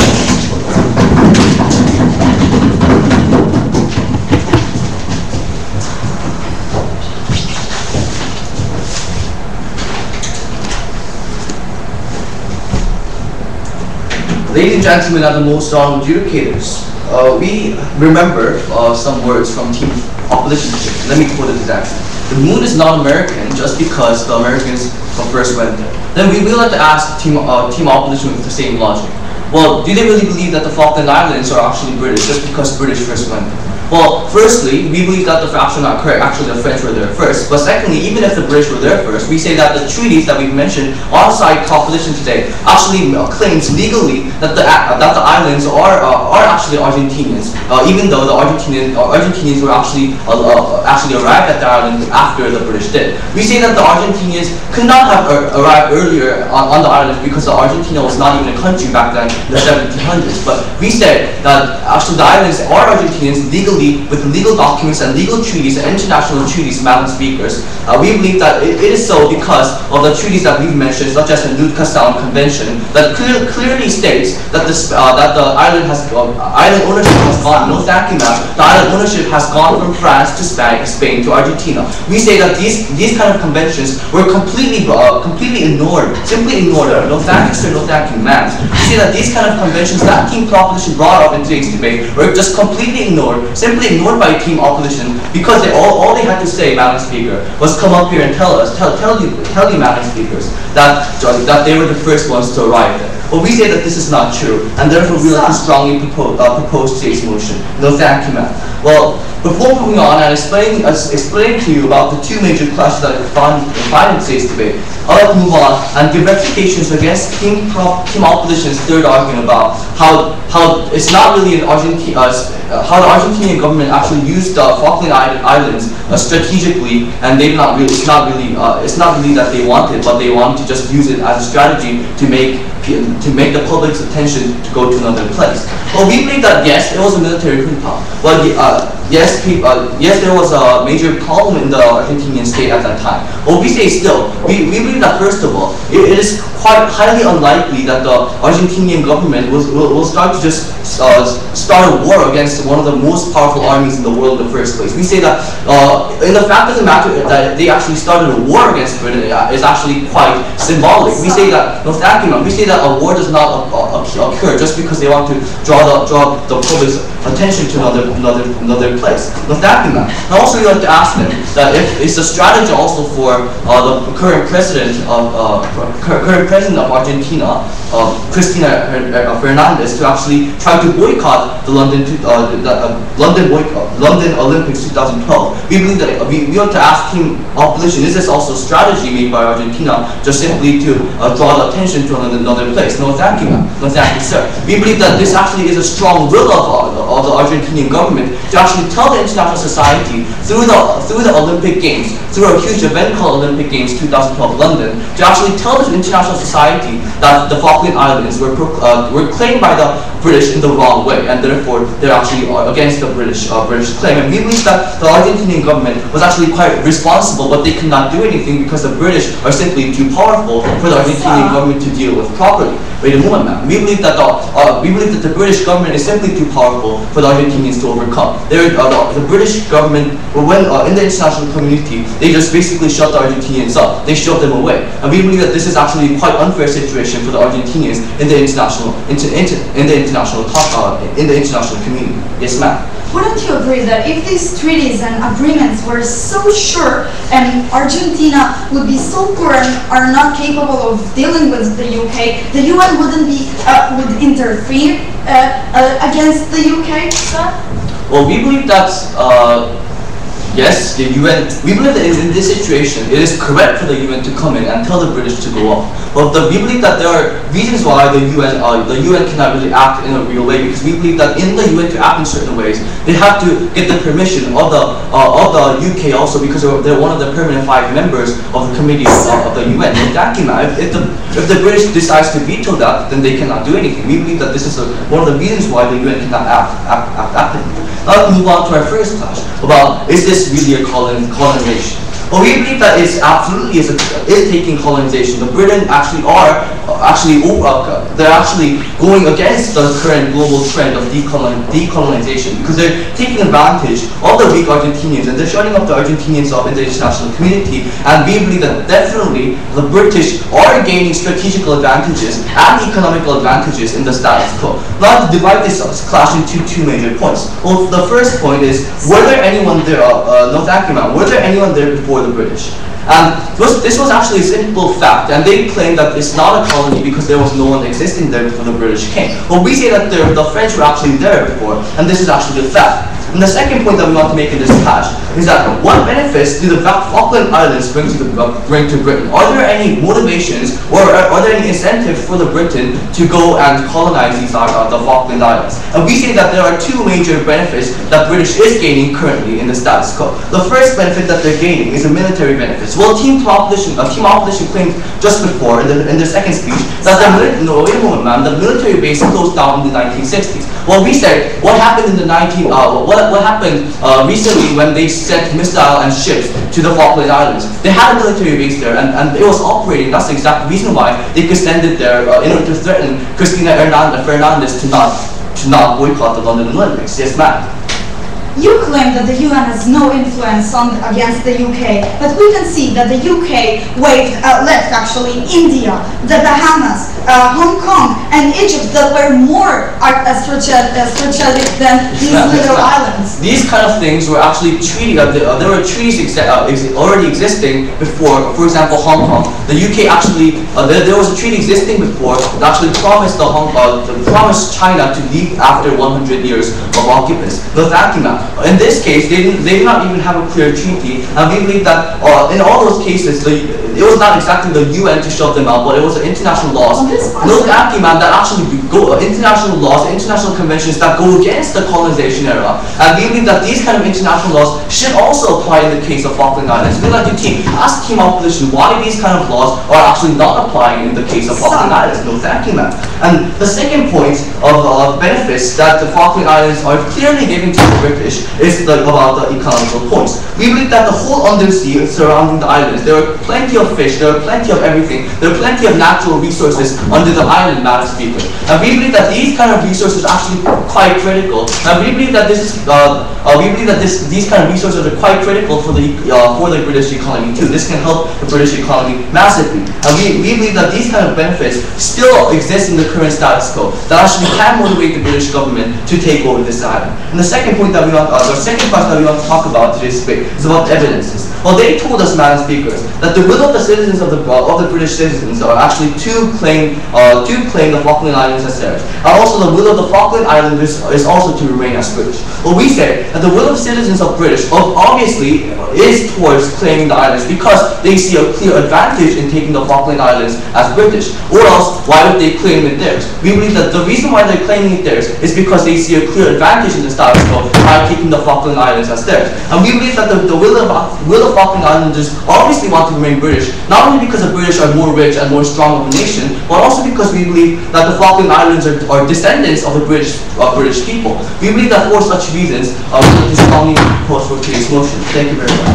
Ladies and gentlemen, are the most honorable adjudicators. We remember some words from Team Opposition. Let me quote it exactly. The moon is not American just because the Americans first went there. Then we will have to ask Team Opposition with the same logic. Well, do they really believe that the Falkland Islands are actually British just because British first went there? Well, firstly, we believe that the facts are not correct. Actually, the French were there first. But secondly, even if the British were there first, we say that the treaties that we've mentioned alongside proposition today actually claims legally that the islands are actually Argentinians, even though the Argentinians were actually arrived at the island after the British did. We say that the Argentinians could not have arrived earlier on the island because Argentina was not even a country back then in the 1700s. But we said that actually the islands are Argentinians legally, with legal documents and legal treaties and international treaties, Madam Speakers. We believe that it is so because of the treaties that we've mentioned, such as the Nootka Sound Convention, that clearly states that the island ownership has gone. No, thank you, ma'am. The island ownership has gone from France to Spain to Argentina. We say that these kind of conventions were completely ignored, simply ignored. No, thank you, sir. No, thank you, ma'am. We say that these kind of conventions that Team Proposition brought up in today's debate were just completely ignored. Simply ignored by Team Opposition, because all they had to say, Madam Speaker, was come up here and tell you, Madam Speakers, that they were the first ones to arrive there. But we say that this is not true, and therefore we like to strongly propose today's motion. No, thank you, ma'am. Well, before moving on and explaining to you about the two major clashes that we find in today's debate, I'd like to move on and give refutations against Team Opposition's third argument about how it's not really how the Argentinian government actually used the Falkland Islands strategically, and it's not really that they wanted, but they wanted to just use it as a strategy to make the public's attention to go to another place. Well, we believe that yes, it was a military junta. Well, yes, there was a major problem in the Argentinian state at that time. Well, we say still, we believe that first of all, it is quite highly unlikely that the Argentinian government will start to just start a war against one of the most powerful armies in the world in the first place. We say that in the fact of the matter that they actually started a war against Britain is actually quite symbolic. We say that, no, thank you, ma'am. We say that a war does not occur just because they want to draw the public's attention to another another place. No, thank you, ma'am. And also, we like to ask them that if it's a strategy also for the current president of Argentina, Cristina Fernandez, to actually try to boycott the London Olympics 2012. We believe that we want to ask team opposition: is this also a strategy made by Argentina just simply to draw the attention to another place? No, thank you, ma'am. No, thank you, sir. We believe that this actually is a strong will of the Argentinian government to actually tell the international society through the Olympic Games, through a huge event called Olympic Games 2012 London, to actually tell the international society that the Falkland Islands were claimed by the British in the wrong way, and therefore they're actually against the British claim. And we believe that the Argentinian government was actually quite responsible, but they could not do anything because the British are simply too powerful for the Argentinian government to deal with properly. Wait a moment, ma'am. We believe that the British government is simply too powerful for the Argentinians to overcome. The British government, when in the international community, they just basically shut the Argentinians up. They shoved them away, and we believe that this is actually a quite unfair situation for the Argentinians in the international community. Yes, ma'am. Wouldn't you agree that if these treaties and agreements were so sure and Argentina would be so poor and are not capable of dealing with the UK, the UN would interfere against the UK, sir? Well, we believe that yes, the UN, we believe that in this situation, it is correct for the UN to come in and tell the British to go off. But we believe that there are reasons why the UN cannot really act in a real way, because we believe that in the UN to act in certain ways, they have to get the permission of the UK also, because they're one of the permanent 5 members of the committee of the UN. And if the British decides to veto that, then they cannot do anything. We believe that this is one of the reasons why the UN cannot act. Now let's move on to our first clash about, is this really a colonization? Well, we believe that it's absolutely is taking colonization. The Britain they're actually going against the current global trend of decolonization, because they're taking advantage of the weak Argentinians and they're shutting up the Argentinians up in the international community. And we believe that definitely the British are gaining strategical advantages and economical advantages in the status quo. Now to divide this clash into 2 major points. Well, the first point is, were there anyone there? No, thank you, ma'am. Were there anyone there before the British? And this was actually a simple fact, and they claim that it's not a colony because there was no one existing there before the British came. But we say that the French were actually there before, and this is actually a fact. And the second point that we want to make in this clash is that what benefits do the Falkland Islands bring to Britain? Are there any motivations or are there any incentives for the Britain to go and colonize the Falkland Islands? And we say that there are 2 major benefits that British is gaining currently in the status quo. The first benefit that they're gaining is a military benefits. Well, Team Opposition claimed just before in their second speech that wait a moment, ma'am, the military base closed down in the 1960s. Well, we said what happened in the what happened recently when they sent missiles and ships to the Falkland Islands. They had a military base there, and it was operating. That's the exact reason why they could send it there in order to threaten Cristina Fernandez to not boycott the London Olympics. Yes, ma'am. You claim that the UN has no influence against the UK, but we can see that the UK left actually India, the Bahamas, Hong Kong, and Egypt that were more strategic than these little islands. These kind of things were actually treated. There were treaties already existing before. For example, Hong Kong. The UK actually there was a treaty existing before that actually promised promised China to leave after 100 years of occupants. No, thank you, ma'am. In this case, they did not even have a clear treaty, and we believe that in all those cases, it was not exactly the UN to shove them out, but it was the international laws. No, thank you, ma'am, that actually international laws, international conventions that go against the colonization era. And we believe that these kind of international laws should also apply in the case of Falkland Islands. We'd like to ask Team Opposition why these kind of laws are actually not applying in the case of Falkland Islands. No, thank you, ma'am. And the second point of benefits that the Falkland Islands are clearly giving to the British is about the economical points. We believe that the whole undersea surrounding the islands, there are plenty of of fish, there are plenty of everything, there are plenty of natural resources under the island, Madam Speaker. And we believe that these kind of resources are actually quite critical. And we believe that these kind of resources are quite critical for the British economy too. This can help the British economy massively. And we believe that these kind of benefits still exist in the current status quo that actually can motivate the British government to take over this island. And the second point that we want, the second part that we want to talk about today's debate is about evidences. Well, they told us, Madam Speakers, that the will of the citizens of the British citizens are actually to claim the Falkland Islands as theirs, and also the will of the Falkland Islanders is also to remain as British. Well, we say that the will of citizens of British obviously is towards claiming the islands because they see a clear advantage in taking the Falkland Islands as British. Or else, why would they claim it theirs? We believe that the reason why they're claiming it theirs is because they see a clear advantage in the status quo by taking the Falkland Islands as theirs. And we believe that the will of Falkland Islanders obviously want to remain British, not only because the British are more rich and more strong of a nation, but also because we believe that the Falkland Islands are descendants of the British people. We believe that for such reasons, this strongly propose for today's motion. Thank you very much.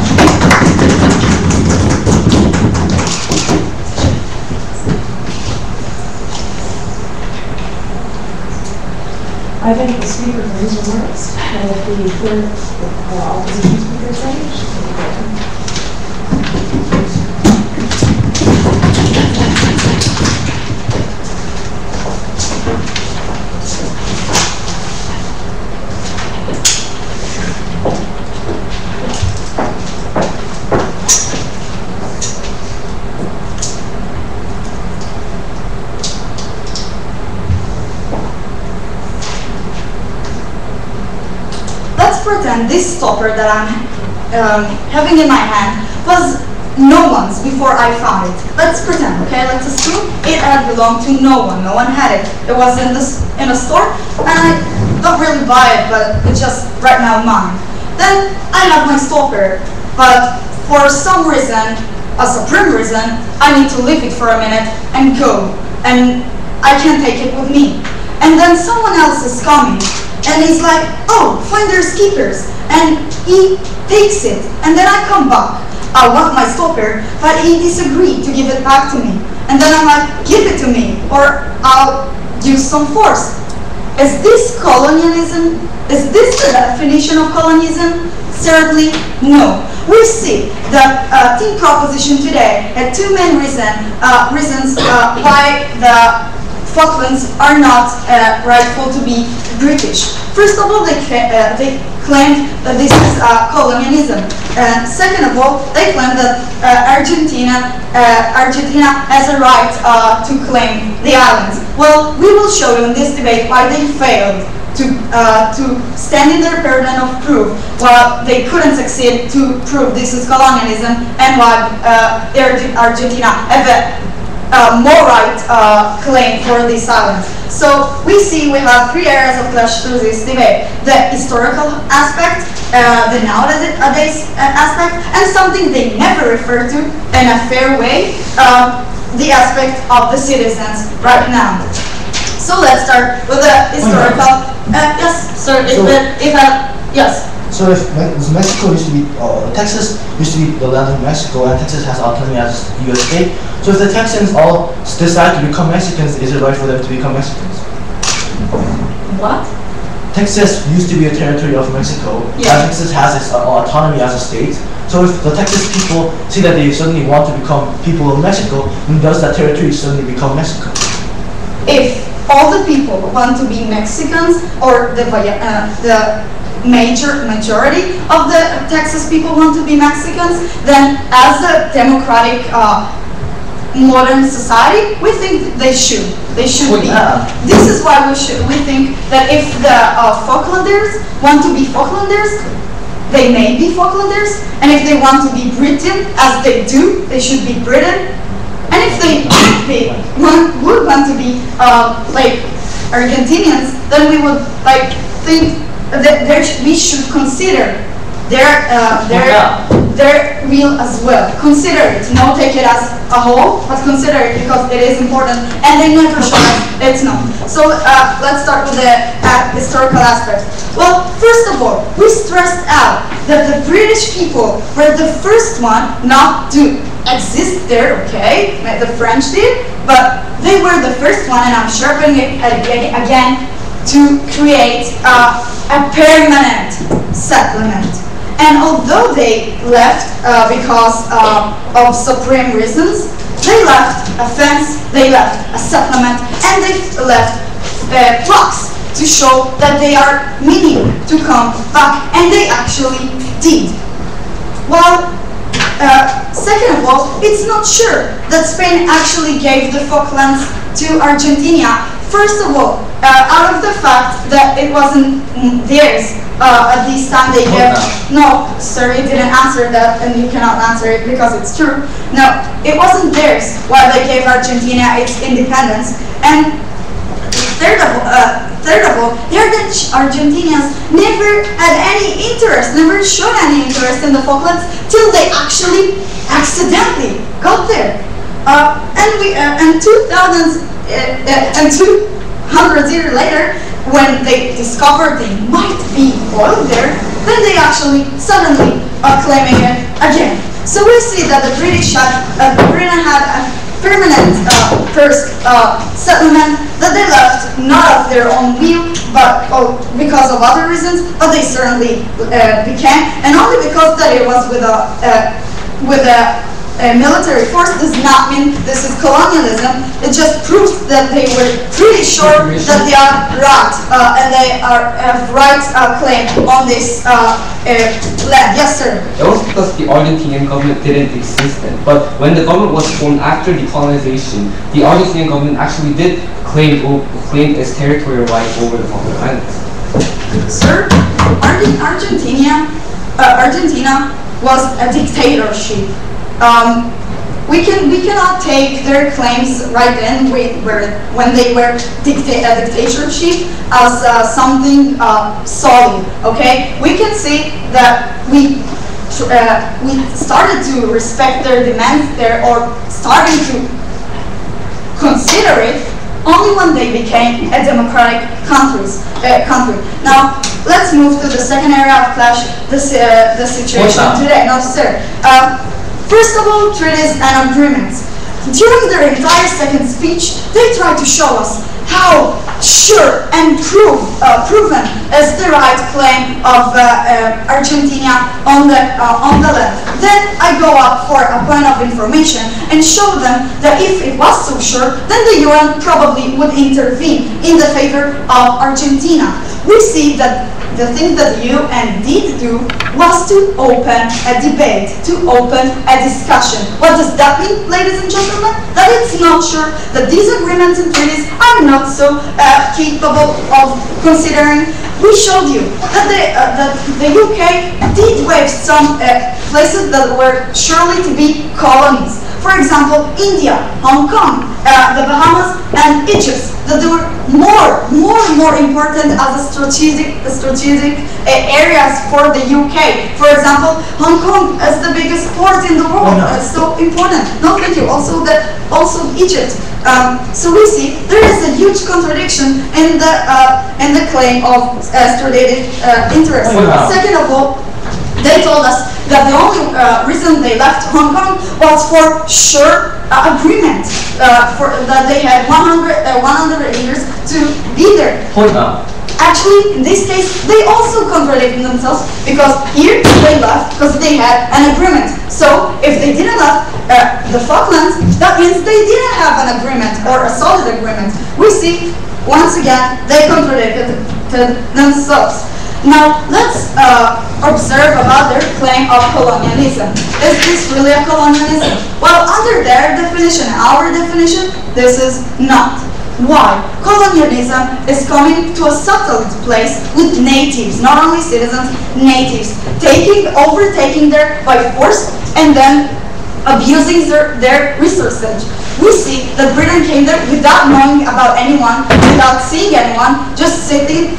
I thank the speaker for his remarks, and if the third opposition speaker is ready, she can go ahead. Pretend this stopper that I'm having in my hand was no one's before I found it. Let's pretend, okay? Let's assume it had belonged to no one. No one had it. It was in a store, and I don't really buy it, but it's just right now mine. Then I have my stopper, but for some reason, a supreme reason, I need to leave it for a minute and go, and I can't take it with me. And then someone else is coming. And he's like, oh, finders keepers, and he takes it, and then I come back. I want my stopper, but he disagreed to give it back to me. And then I'm like, give it to me, or I'll use some force. Is this colonialism? Is this the definition of colonialism? Certainly no. We see that team proposition today had two main reasons why the Falklands are not rightful to be British. First of all, they claimed that this is colonialism. Second of all, they claimed that Argentina has a right to claim the islands. Well, we will show you in this debate why they failed to stand in their burden of proof, while they couldn't succeed to prove this is colonialism, and why Argentina have a more right claim for these islands. So we see we have three areas of clash through this debate: the historical aspect, the nowadays aspect, and something they never refer to in a fair way, the aspect of the citizens right now. So let's start with the historical. Yes, sir. Yes. So if Mexico used to be, Texas used to be the land of Mexico, and Texas has autonomy as a U.S. state. So if the Texans all decide to become Mexicans, is it right for them to become Mexicans? What? Texas used to be a territory of Mexico, yeah. And Texas has its autonomy as a state. So if the Texas people see that they suddenly want to become people of Mexico, then does that territory suddenly become Mexico? If all the people want to be Mexicans, or the majority of the Texas people want to be Mexicans, then as a democratic modern society, we think they should. They should be. Yeah. This is why we think that if the Falklanders want to be Falklanders, they may be Falklanders, and if they want to be Britain, as they do, they should be Britain. And if they would want to be like Argentinians, then we would think that we should consider their will as well. Consider it, not take it as a whole, but consider it because it is important, and they never show us it's not. So let's start with the historical aspect. Well, first of all, we stressed out that the British people were the first one not to exist there, okay? The French did, but they were the first one, and I'm sharpening it again, to create a permanent settlement. And although they left because of supreme reasons, they left a fence, they left a settlement, and they left plaques to show that they are meaning to come back, and they actually did. Well, second of all, it's not sure that Spain actually gave the Falklands to Argentina. First of all, out of the fact that it wasn't theirs at this time they gave. No, sir, you didn't answer that, and you cannot answer it because it's true. No, it wasn't theirs while they gave Argentina its independence. And third of all, the Argentinians never had any interest, never showed any interest in the Falklands till they actually accidentally got there. And 200 years later, when they discovered they might be oil there, then they actually suddenly are claiming it again. So we see that the British had a permanent first settlement that they left not of their own will, but because of other reasons, but they certainly became, and only because that it was with a military force does not mean this is colonialism. It just proves that they were pretty sure that they are right and they have right claim on this land. Yes, sir. It was because the Argentinian government didn't exist then. But when the government was formed after decolonization, the Argentinian government actually did claim its territorial right over the Falkland Islands. Sir, Argentina was a dictatorship. We cannot take their claims right then when they were a dictatorship as something solid. Okay, we can see that we started to respect their demands there, or starting to consider it only when they became a democratic country. Now let's move to the second area of clash. The situation today. No, sir. First of all, treaties and agreements. During their entire second speech, they tried to show us how sure and proven is the right claim of Argentina on the land. Then I go up for a point of information and show them that if it was so sure, then the UN probably would intervene in the favor of Argentina. We see that the thing that the UN did do was to open a debate, to open a discussion. What does that mean, ladies and gentlemen? That it's not sure that these agreements and treaties are not so capable of considering. We showed you that the UK did waive some places that were surely to be colonies. For example, India, Hong Kong, the Bahamas, and Egypt, that they were more important as a strategic areas for the UK. For example, Hong Kong is the biggest port in the world. It's so important. No, thank you. Also Egypt. So we see there is a huge contradiction in the claim of strategic interest. Second of all, they told us that the only reason they left Hong Kong was for sure agreement, that they had 100 years to be there. Actually, in this case, they also contradicted themselves, because here they left because they had an agreement. So if they didn't left the Falklands, that means they didn't have an agreement or a solid agreement. We see, once again, they contradicted themselves. Now, let's observe about their claim of colonialism. Is this really a colonialism? Well, under their definition, our definition, this is not. Why? Colonialism is coming to a settled place with natives, not only citizens, natives, overtaking there by force and then abusing their resources. We see that Britain came there without knowing about anyone, without seeing anyone, just sitting,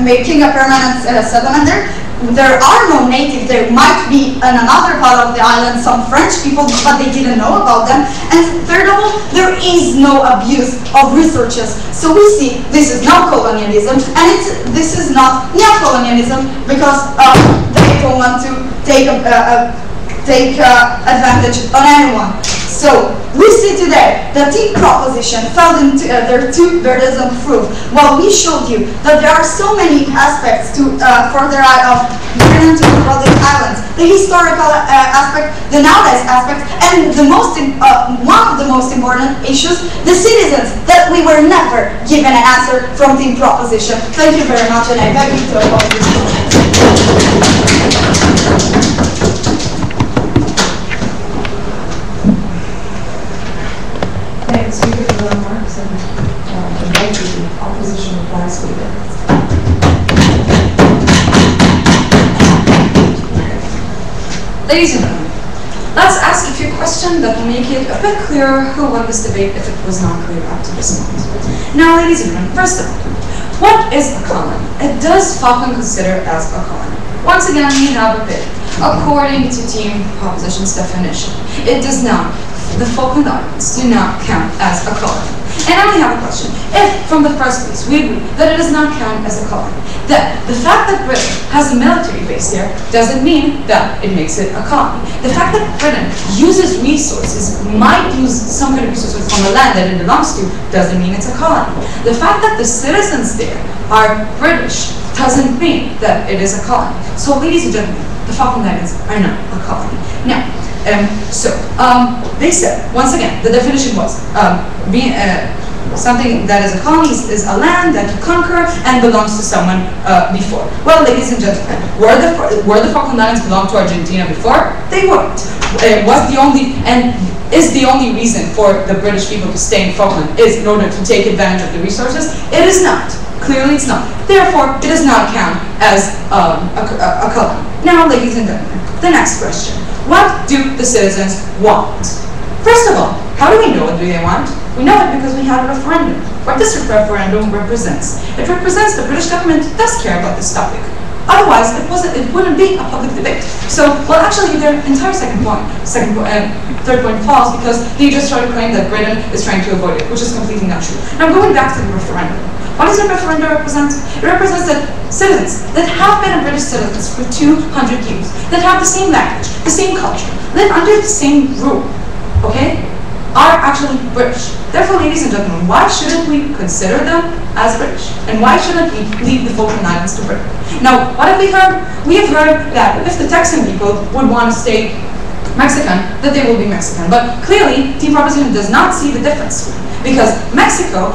making a permanent settlement there. There are no natives. There might be in another part of the island some French people, but they didn't know about them. And third of all, there is no abuse of resources. So we see this is not colonialism, and this is not neo-colonialism, because they don't want to take take advantage on anyone. So we see today that team proposition fell into their two burdens of proof. While we showed you that there are so many aspects to for the right of Britain to the Republic Islands, the historical aspect, the nowadays aspect, and the most one of the most important issues, the citizens, that we were never given an answer from team proposition. Thank you very much, and I beg you to oppose this. Thank the speaker for the remarks and invite the opposition reply speaker. Ladies and gentlemen, let's ask a few questions that will make it a bit clearer who won this debate if it was not clear up to this moment. Now, ladies and gentlemen, first of all, what is a colony? It does Falkland consider as a colony? Once again, we have a bit. According to team proposition's definition, it does not. The Falkland Islands do not count as a colony. And I only have a question. If, from the first place, we agree that it does not count as a colony, that the fact that Britain has a military base there doesn't mean that it makes it a colony. The fact that Britain uses resources, might use some kind of resources on the land that it belongs to, doesn't mean it's a colony. The fact that the citizens there are British doesn't mean that it is a colony. So, ladies and gentlemen, the Falkland Islands are not a colony. Now, they said, once again, the definition was something that is a colony is a land that you conquer and belongs to someone before. Well, ladies and gentlemen, were the Falkland Islands belong to Argentina before? They weren't. It was the only, and is the only reason for the British people to stay in Falkland is in order to take advantage of the resources? It is not. Clearly it's not. Therefore, it does not count as a colony. Now, ladies and gentlemen, the next question. What do the citizens want? First of all, how do we know what do they want? We know it because we had a referendum. What this referendum represents? It represents the British government does care about this topic. Otherwise, it wouldn't be a public debate. So, well, actually, their entire third point falls because they just tried to claim that Britain is trying to avoid it, which is completely not true. Now, going back to the referendum. What does the referendum represent? It represents that citizens that have been British citizens for 200 years, that have the same language, the same culture, live under the same rule, okay, are actually British. Therefore, ladies and gentlemen, why shouldn't we consider them as British? And why shouldn't we leave the Falkland Islands to Britain? Now, what have we heard? We have heard that if the Texan people would want to stay Mexican, that they will be Mexican. But clearly, team proposition does not see the difference. Because Mexico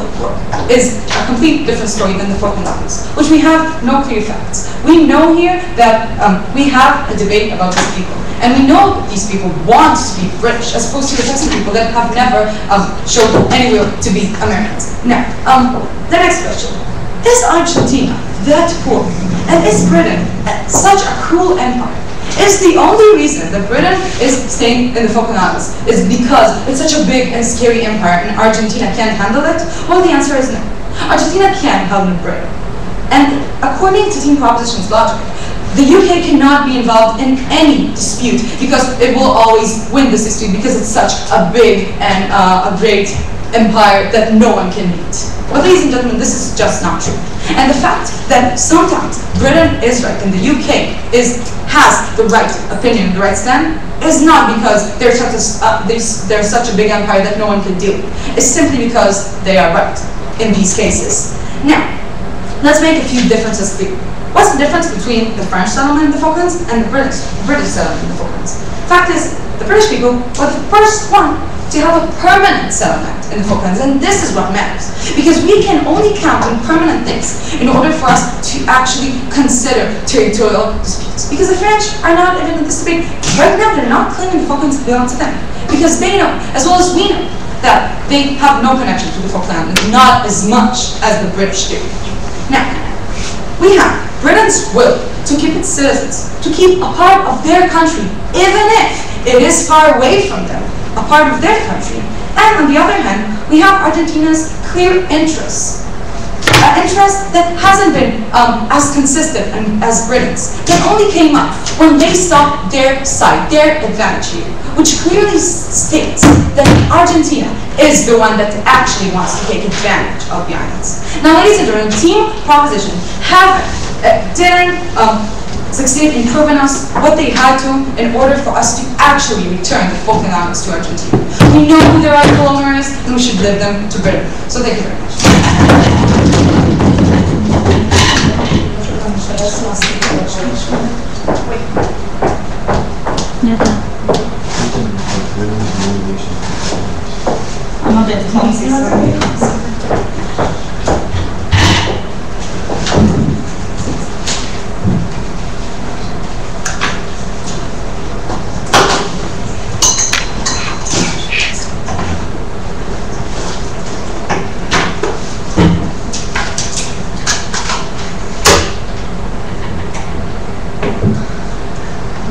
is a complete different story than the Falkland Islands, which we have no clear facts. We know here that we have a debate about these people, and we know that these people want to be British, as opposed to the Texan people that have never shown any will to be Americans. Now, the next question. Is Argentina that poor? And is Britain such a cruel empire? Is the only reason that Britain is staying in the Falkland Islands is because it's such a big and scary empire and Argentina can't handle it? Well, the answer is no. Argentina can't handle Britain. And according to team proposition's logic, the UK cannot be involved in any dispute because it will always win this dispute because it's such a big and a great empire that no one can beat. But ladies and gentlemen, this is just not true. And the fact that sometimes Britain is right and the UK has the right opinion, the right stand, is not because they're such a big empire that no one can deal with. It's simply because they are right in these cases. Now, let's make a few differences clear. What's the difference between the French settlement in the Falklands and the British settlement in the Falklands? Fact is, the British people were the first one to have a permanent settlement in the Falklands, and this is what matters. Because we can only count on permanent things in order for us to actually consider territorial disputes. Because the French are not even in this debate. Right now, they're not claiming the Falklands belong to them. Because they know, as well as we know, that they have no connection to the Falklands, not as much as the British do. Now, we have Britain's will to keep its citizens, to keep a part of their country, even if it is far away from them, a part of their country. And on the other hand, we have Argentina's clear interests. An interest that hasn't been as consistent as Britain's, that only came up when they saw their side, their advantage here, which clearly states that Argentina is the one that actually wants to take advantage of the islands. Now, ladies and gentlemen, team proposition didn't succeeded in proving us what they had to in order for us to actually return the Falkland Islands to Argentina. We know who the rightful owner is, and we should leave them to Britain. So thank you very much.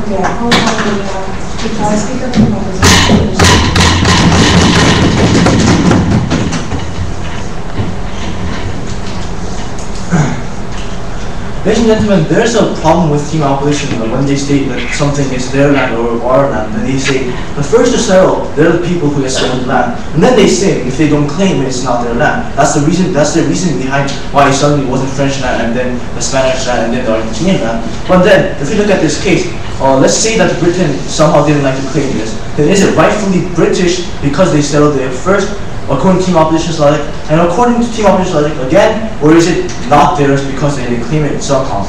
Okay, I'll call on the speaker from the opposition. Ladies and gentlemen, there's a problem with team opposition when they state that something is their land or our land. Then they say the first to settle, they're the people who have settled land. And then they say if they don't claim it, it's not their land. That's the reason behind why it suddenly wasn't French land and then the Spanish land and then the Argentinian land. But then, if you look at this case, let's say that Britain somehow didn't like to claim this. Then is it rightfully British because they settled there first? According to team opposition's logic, and according to team opposition's logic again, or is it not theirs because they didn't claim it somehow?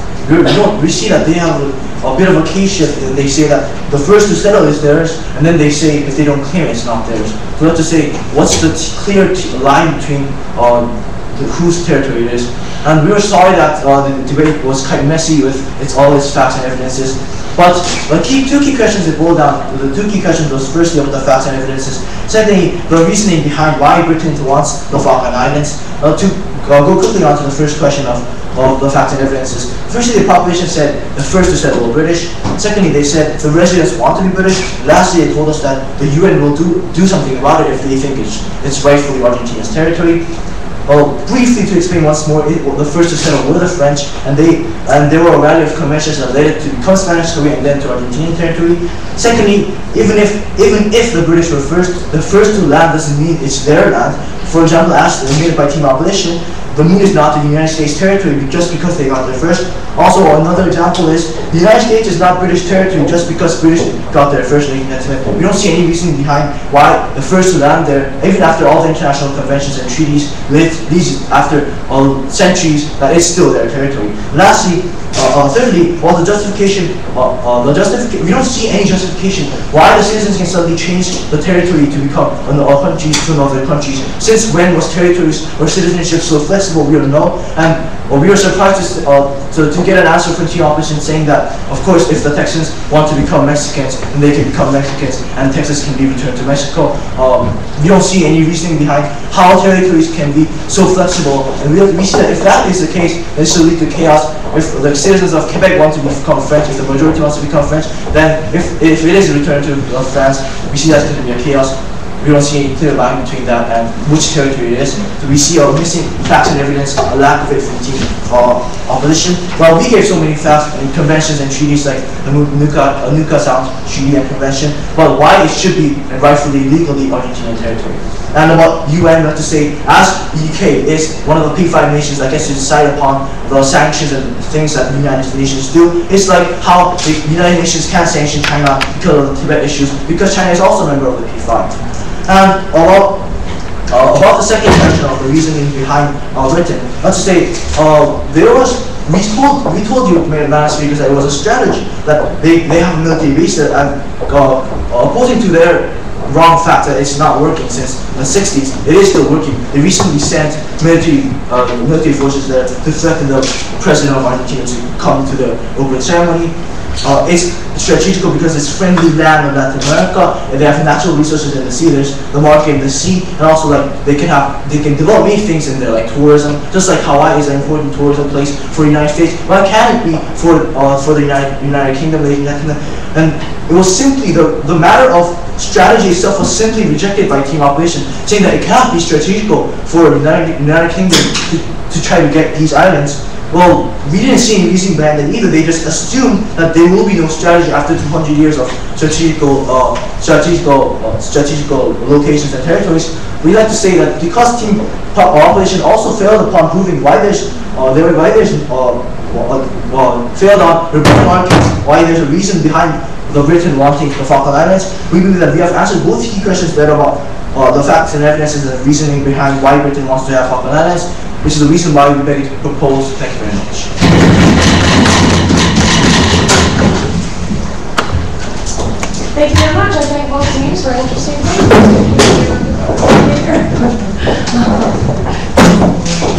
We see that they have a bit of a case shift. They say that the first to settle is theirs, and then they say if they don't claim it, it's not theirs. So let's just say, what's the clear line between whose territory it is? And we were sorry that the debate was quite messy with all its facts and evidences. But the two key questions that boil down, the two key questions was firstly about the facts and evidences. Secondly, the reasoning behind why Britain wants the Falkland Islands. To go quickly on to the first question of the facts and evidences. Firstly, the population said the first to settle were British. Secondly, they said the residents want to be British. Lastly, they told us that the UN will do something about it if they think it's rightfully Argentina's territory. Briefly to explain once more, the first to settle were the French, and there were a variety of conventions that led it to become Spanish territory and then to Argentinian territory. Secondly, even if the British were the first to land doesn't mean it's their land. For example, as admitted by team opposition, the moon is not the United States territory just because they got there first. Also, another example is the United States is not British territory just because British got there first. We don't see any reason behind why the first to land there, even after all the international conventions and treaties, these after centuries, that it's still their territory. Lastly, thirdly, we don't see any justification why the citizens can suddenly change the territory to become countries to other countries. Since when was territories or citizenship so flexible? We don't know, and we were surprised to get an answer from team opposition saying that, of course, if the Texans want to become Mexicans, then they can become Mexicans, and Texas can be returned to Mexico. We don't see any reasoning behind how territories can be so flexible, and we see that if that is the case, this will lead to chaos. If the citizens of Quebec want to become French, if the majority wants to become French, then if it is returned to France, we see that's going to be a chaos. We don't see any clear line between that and which territory it is. So we see a missing facts and evidence, a lack of it from team opposition. While we gave so many facts and conventions and treaties like the Nuka Sound Treaty and Convention, but why it should be and rightfully legally Argentinian territory. And about UN, we have to say, as the UK is one of the P5 nations that gets to decide upon the sanctions and things that the United Nations do, it's like how the United Nations can't sanction China because of the Tibet issues, because China is also a member of the P5. And about the second question of the reasoning behind Britain, let's say we told you, Madam Speakers, that it was a strategy that they have a military base there, and opposing to their wrong fact that it's not working since the 60s, it is still working. They recently sent military forces there to threaten the president of Argentina to come to the opening ceremony. It's strategical because it's friendly land in Latin America, and they have natural resources in the sea. There's the market in the sea, and also they can develop many things in there, like tourism. Just like Hawaii is an important tourism place for the United States, why can't it be for the United Kingdom, and it was simply the matter of strategy itself was simply rejected by team opposition, saying that it cannot be strategical for the United Kingdom to try to get these islands. Well, we didn't see any reason behind that either. They just assumed that there will be no strategy after 200 years of strategical locations and territories. We like to say that because team opposition also failed upon proving why there's failed on replying arguments why there's a reason behind the Britain wanting the Falkland Islands. We believe that we have answered both key questions better about the facts and evidences and reasoning behind why Britain wants to have Falkland Islands, which is the reason why we beg to propose. Thank you very much. Thank you very much. I thank both teams for an interesting thing.